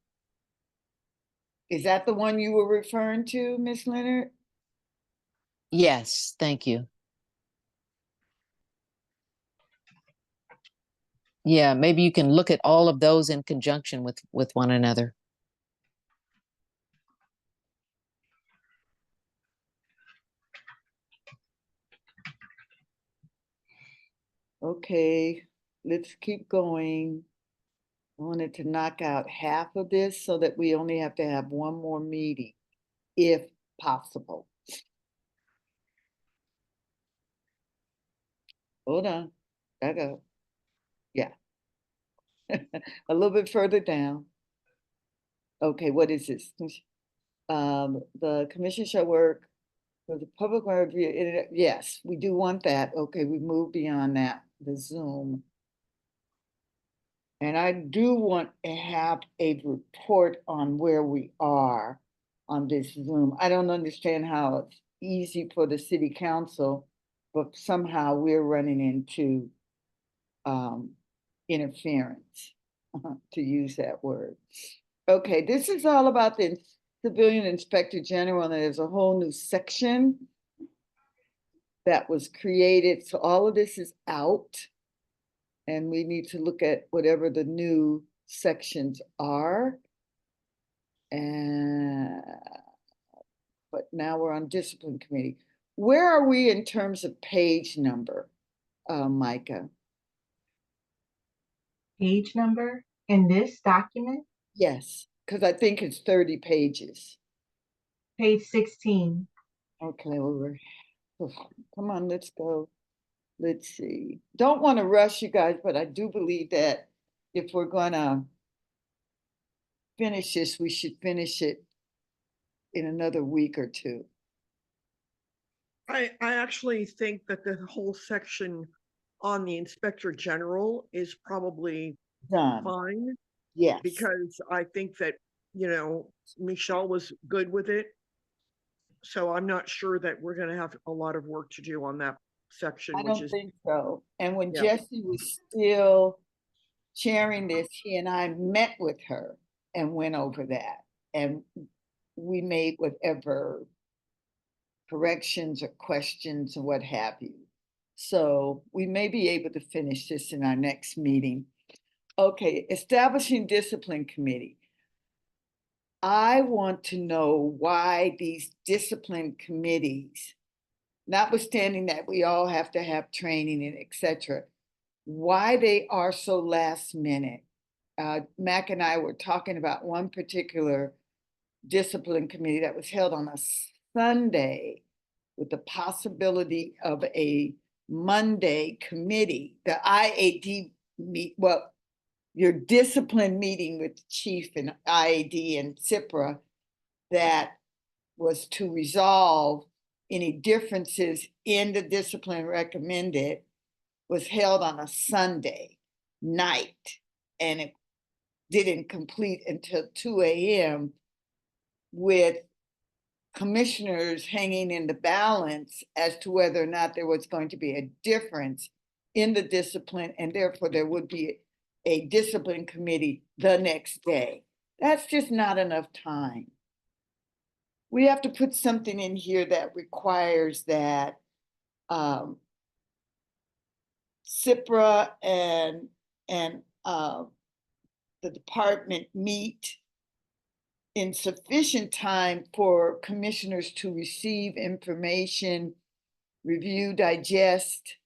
Is that the one you were referring to, Ms. Leonard? Yes, thank you. Yeah, maybe you can look at all of those in conjunction with one another. Okay, let's keep going. I wanted to knock out half of this so that we only have to have one more meeting, if possible. Hold on, back up. Yeah. A little bit further down. Okay, what is this? The commission shall work for the public review. Yes, we do want that. Okay, we move beyond that, the Zoom. And I do want to have a report on where we are on this Zoom. I don't understand how it's easy for the city council, but somehow we're running into interference, to use that word. Okay, this is all about the civilian inspector general, and there's a whole new section that was created. So all of this is out. And we need to look at whatever the new sections are. And but now we're on discipline committee. Where are we in terms of page number, Micah? Page number in this document, Yes, because I think it's 30 pages. page 16. Okay, come on, let's go. Let's see. Don't want to rush you guys, but I do believe that if we're gonna finish this, we should finish it in another week or two. I actually think that the whole section on the inspector general is probably Done. fine, Yes. because I think that, Michelle was good with it. So I'm not sure that we're gonna have a lot of work to do on that section, I which don't is, think so. And when Yeah. Jesse was still chairing this, he and I met with her and went over that. And we made whatever corrections or questions or what have you. So we may be able to finish this in our next meeting. Okay, establishing discipline committee. I want to know why these discipline committees, notwithstanding that we all have to have training and et cetera, why they are so last minute. Mac and I were talking about one particular discipline committee that was held on a Sunday with the possibility of a Monday committee, the IAD your discipline meeting with the chief and IAD and CIPRA that was to resolve any differences in the discipline recommended was held on a Sunday night, and it didn't complete until 2 a.m. with commissioners hanging in the balance as to whether or not there was going to be a difference in the discipline, and therefore there would be a discipline committee the next day. That's just not enough time. We have to put something in here that requires that CIPRA and the department meet insufficient time for commissioners to receive information, review, digest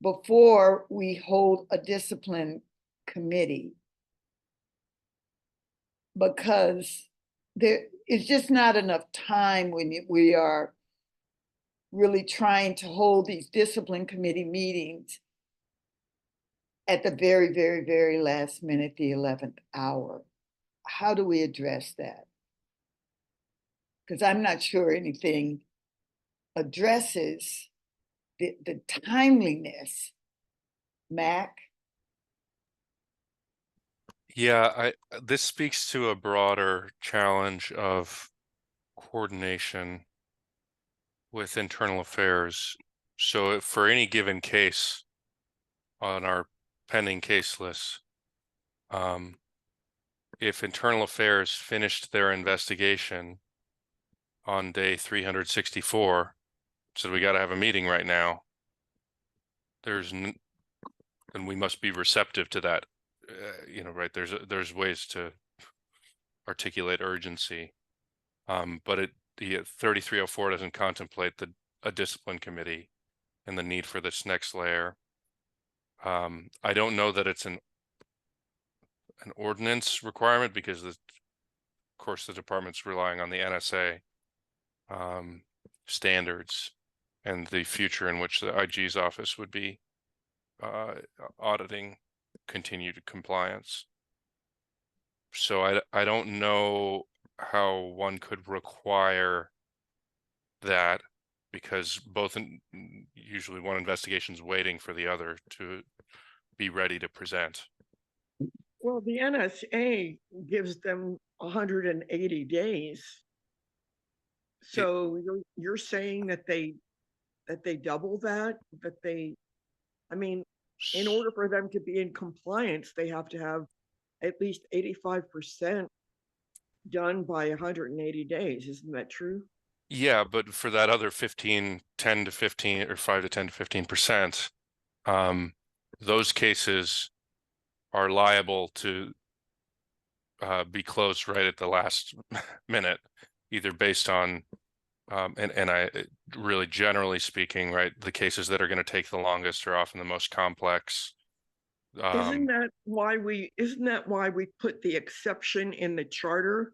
before we hold a discipline committee. Because there is just not enough time when we are really trying to hold these discipline committee meetings at the very, very, very last minute, the 11th hour. How do we address that? Because I'm not sure anything addresses the timeliness. Mac? Yeah, this speaks to a broader challenge of coordination with internal affairs. So for any given case on our pending case list, if internal affairs finished their investigation on day 364, said we got to have a meeting right now, and we must be receptive to that. Right, there's ways to articulate urgency, but the 3304 doesn't contemplate a discipline committee and the need for this next layer. I don't know that it's an ordinance requirement, because of course the department's relying on the NSA standards and the future in which the IG's office would be auditing continued compliance. So I don't know how one could require that, because usually one investigation is waiting for the other to be ready to present. Well, the NSA gives them 180 days. So you're saying that they double that? I mean, in order for them to be in compliance, they have to have at least 85% done by 180 days. Isn't that true? Yeah, but for that other 10 to 15 or 5 to 10 to 15%, those cases are liable to be closed right at the last minute, either based on and I really, generally speaking, right, the cases that are going to take the longest are often the most complex. Isn't that why we put the exception in the charter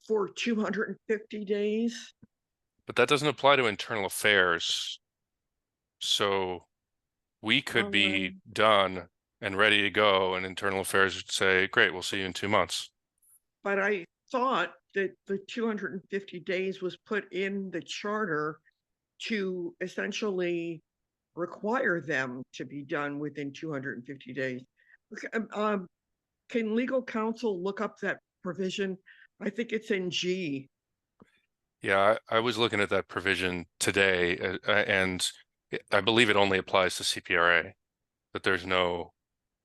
for 250 days? But that doesn't apply to internal affairs. So we could be done and ready to go, and internal affairs would say, great, we'll see you in 2 months. But I thought that the 250 days was put in the charter to essentially require them to be done within 250 days. Can legal counsel look up that provision? I think it's in G. Yeah, I was looking at that provision today, and I believe it only applies to CPRA, that there's no.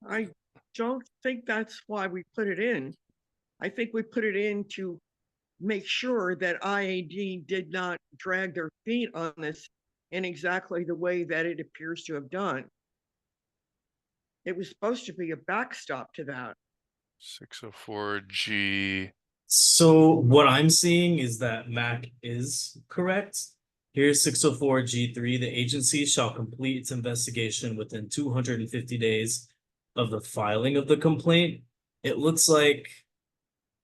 I don't think that's why we put it in. I think we put it in to make sure that IAD did not drag their feet on this in exactly the way that it appears to have done. It was supposed to be a backstop to that. 604G. So what I'm seeing is that Mac is correct. Here's 604G3. The agency shall complete its investigation within 250 days of the filing of the complaint. It looks like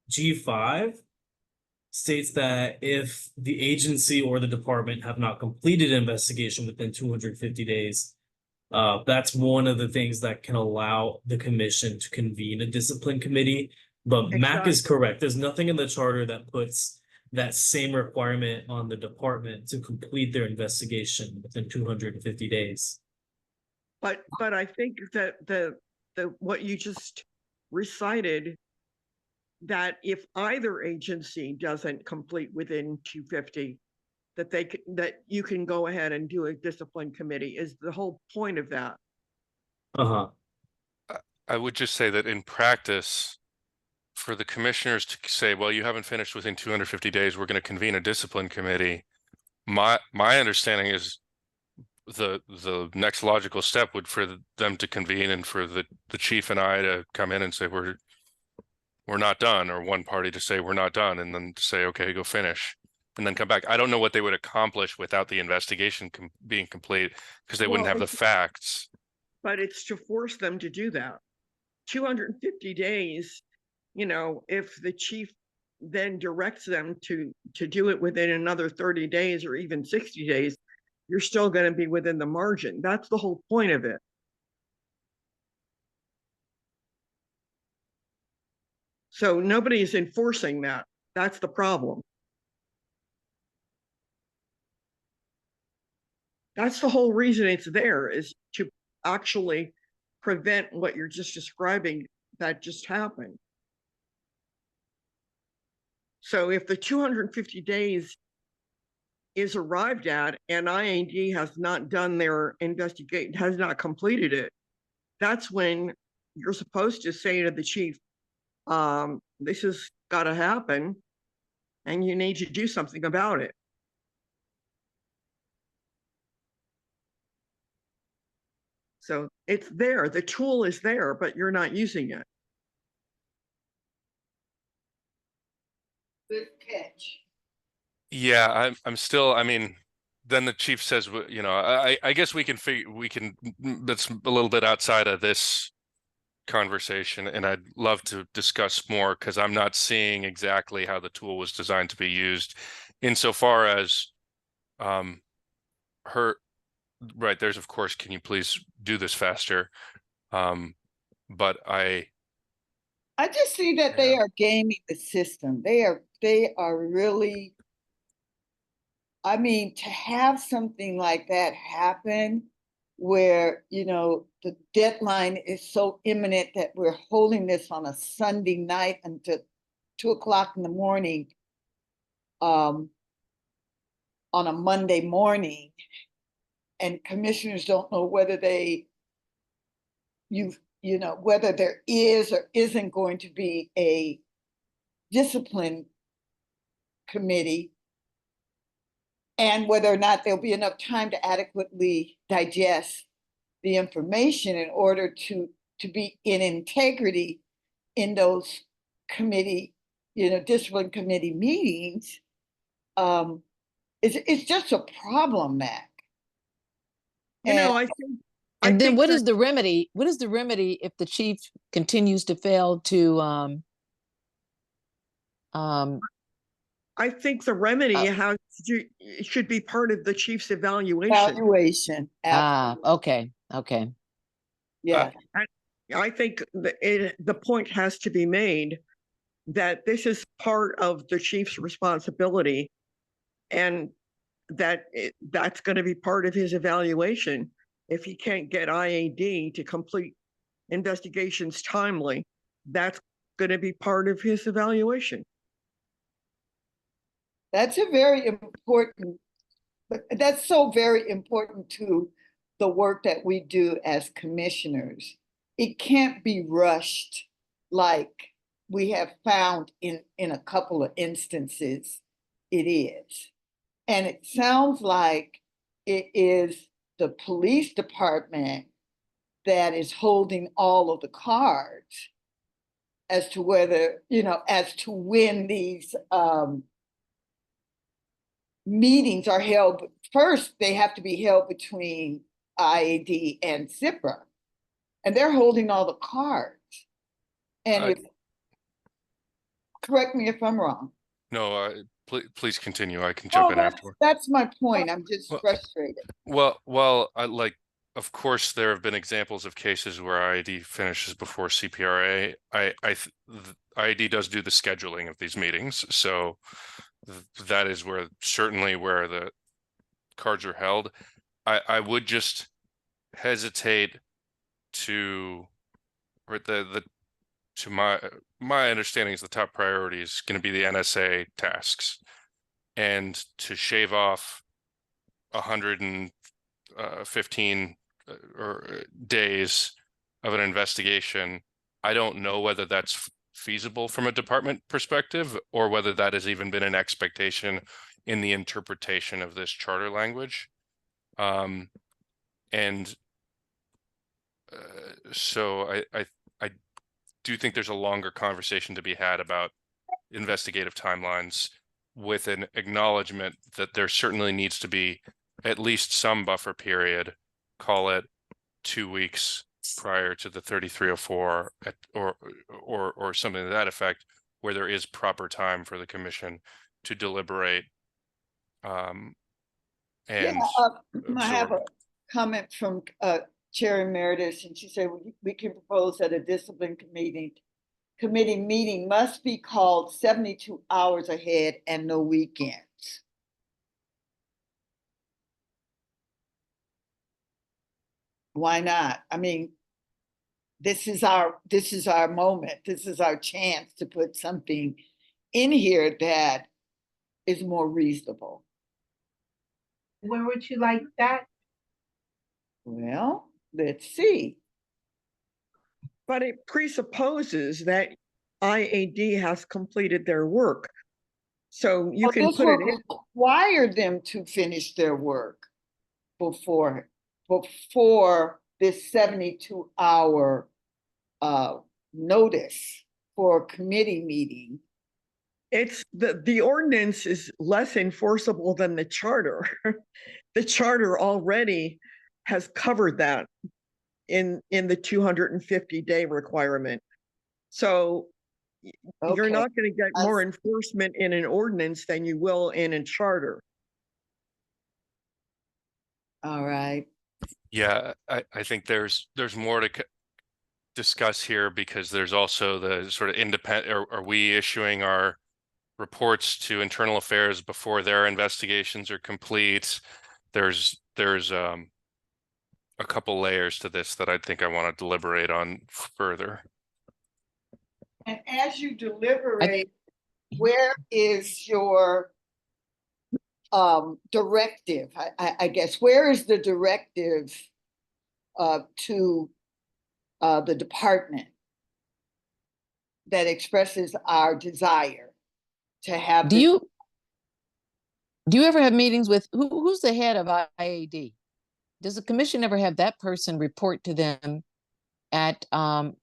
G5 states that if the agency or the department have not completed an investigation within 250 days, that's one of the things that can allow the commission to convene a discipline committee. But Mac is correct. There's nothing in the charter that puts that same requirement on the department to complete their investigation within 250 days. But I think that the what you just recited, that if either agency doesn't complete within 250, that you can go ahead and do a discipline committee, is the whole point of that. I would just say that in practice, for the commissioners to say, well, you haven't finished within 250 days, we're going to convene a discipline committee. My understanding is the next logical step would for them to convene, and for the chief and I to come in and say, we're we're not done, or one party to say we're not done and then to say, okay, go finish and then come back. I don't know what they would accomplish without the investigation being complete, because they wouldn't Well, have the facts. But it's to force them to do that. 250 days, you know, if the chief then directs them to do it within another 30 days or even 60 days, you're still going to be within the margin. That's the whole point of it. So nobody is enforcing that. That's the problem. That's the whole reason it's there, is to actually prevent what you're just describing that just happened. So if the 250 days is arrived at and IAD has not done their investigation, has not completed it, that's when you're supposed to say to the chief, this has got to happen and you need to do something about it. So it's there, the tool is there, but you're not using it. Good catch. Yeah, I'm still, I mean, then the chief says, you know, I guess we can that's a little bit outside of this conversation, and I'd love to discuss more, because I'm not seeing exactly how the tool was designed to be used insofar as her, right, there's of course, can you please do this faster? But I just see that they Yeah. are gaming the system. They are really, I mean, to have something like that happen where, you know, the deadline is so imminent that we're holding this on a Sunday night until 2 o'clock in the morning, on a Monday morning, and commissioners don't know whether you know, whether there is or isn't going to be a discipline committee, and whether or not there'll be enough time to adequately digest the information in order to be in integrity in those committee, you know, discipline committee meetings. It's just a problem, Mac. You know, And And then think what that- is the remedy? What is the remedy if the chief continues to fail to I think the remedy it should be part of the chief's evaluation. evaluation, okay, okay. yeah. I think the point has to be made that this is part of the chief's responsibility, and that that's going to be part of his evaluation. If he can't get IAD to complete investigations timely, that's going to be part of his evaluation. That's a very important, that's so very important to the work that we do as commissioners. It can't be rushed like we have found in a couple of instances it is. And it sounds like it is the police department that is holding all of the cards as to whether, you know, as to when these meetings are held. First, they have to be held between IAD and CIPRA, and they're holding all the cards. And if, correct me if I'm wrong. No, please continue. I can jump in afterward. That's my point. I'm just frustrated. Well, I like, of course, there have been examples of cases where IAD finishes before CPRA. IAD does do the scheduling of these meetings, so that is where certainly where the cards are held. I would just hesitate to, or to my understanding is the top priority is going to be the NSA tasks, and to shave off 115 days of an investigation. I don't know whether that's feasible from a department perspective, or whether that has even been an expectation in the interpretation of this charter language. So do think there's a longer conversation to be had about investigative timelines with an acknowledgement that there certainly needs to be at least some buffer period, call it 2 weeks prior to the 3304 or something to that effect, where there is proper time for the commission to deliberate and I have a absorb. comment from Chair Emeritus, and she said we can propose that a discipline committee meeting must be called 72 hours ahead and no weekends. Why not? I mean, this is our moment. This is our chance to put something in here that is more reasonable. Where would you like that? Well, let's see. But it presupposes that IAD has completed their work. So you can This put will it in. require them to finish their work before this 72-hour notice for a committee meeting. It's the ordinance is less enforceable than the charter. The charter already has covered that in the 250-day requirement. So you're Okay. not going to get more enforcement in an ordinance than you will in a charter. All right. Yeah, I think there's more to discuss here, because there's also the sort of independent, are we issuing our reports to internal affairs before their investigations are complete? There's a couple layers to this that I think I want to deliberate on further. And as you deliberate, where is your directive? I guess, where is the directive to the department that expresses our desire to have? Do you ever have meetings with who's the head of IAD? Does the commission ever have that person report to them at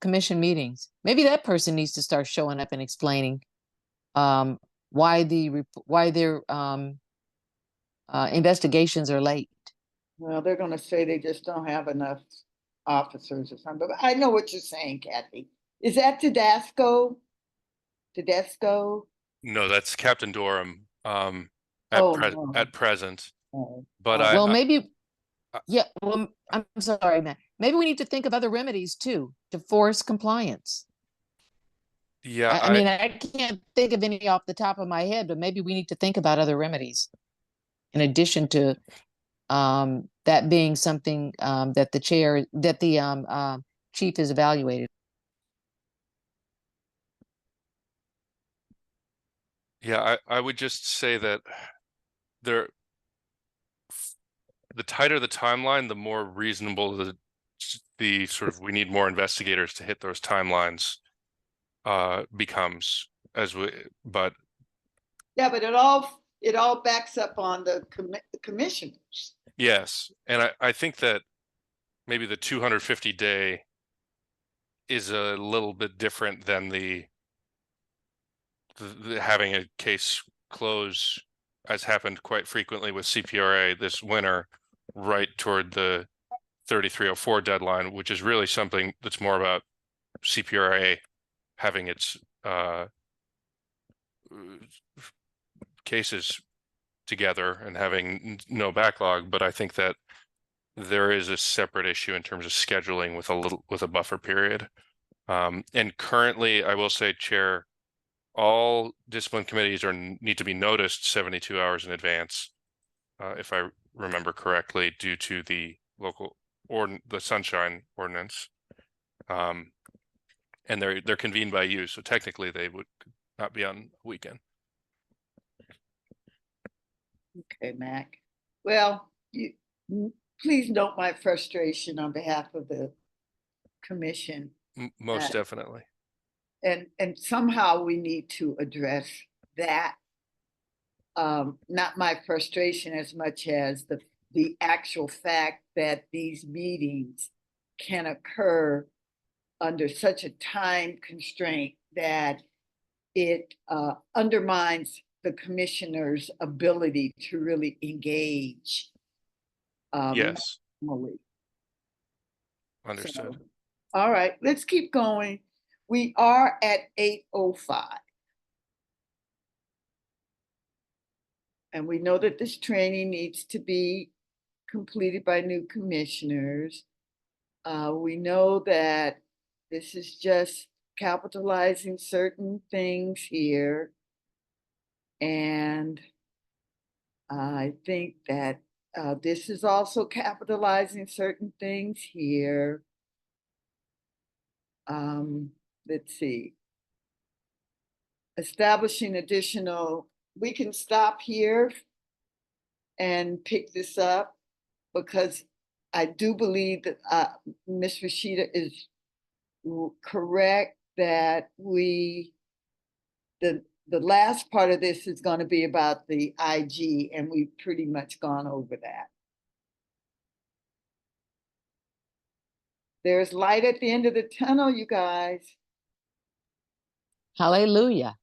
commission meetings? Maybe that person needs to start showing up and explaining why their investigations are late. Well, they're going to say they just don't have enough officers or something. But I know what you're saying, Kathy. Is that Tedesco? No, that's Captain Durham at No. present. Oh. But Well, maybe, yeah, well, I'm sorry, Matt. Maybe we need to think of other remedies too, to force compliance. Yeah, I mean, I can't think of any off the top of my head, but maybe we need to think about other remedies in addition to that being something that the chief is evaluated. yeah, I would just say that the tighter the timeline, the more reasonable the sort of, we need more investigators to hit those timelines becomes, but Yeah, but it all backs up on the commissioners. yes, and I think that maybe the 250-day is a little bit different than the having a case close, as happened quite frequently with CPRA this winter, right toward the 3304 deadline, which is really something that's more about CPRA having its cases together and having no backlog. But I think that there is a separate issue in terms of scheduling with a buffer period. And currently, I will say, Chair, all discipline committees need to be noticed 72 hours in advance, if I remember correctly, due to the local the sunshine ordinance. And they're convened by you, so technically they would not be on a weekend. Okay, Mac. Well, please note my frustration on behalf of the commission. Most definitely. And somehow we need to address that. Not my frustration as much as the actual fact that these meetings can occur under such a time constraint that it undermines the commissioner's ability to really engage. Yes, Normally. understood. So, all right, let's keep going. We are at 8:05. And we know that this training needs to be completed by new commissioners. We know that this is just capitalizing certain things here. And I think that this is also capitalizing certain things here. Let's see. Establishing additional, we can stop here and pick this up because I do believe that Ms. Rashida is correct that the last part of this is going to be about the IG, and we've pretty much gone over that. There's light at the end of the tunnel, you guys. Hallelujah.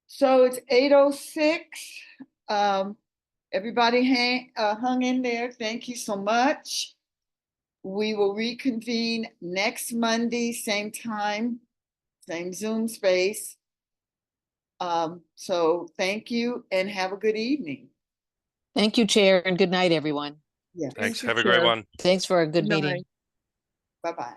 So it's 8:06. Everybody hung in there. Thank you so much. We will reconvene next Monday, same time, same Zoom space. So thank you and have a good evening. Thank you, Chair, and good night, everyone. Yeah. Thanks. you, Have a great Chair. one. Thanks for a good Good meeting. night. Bye-bye.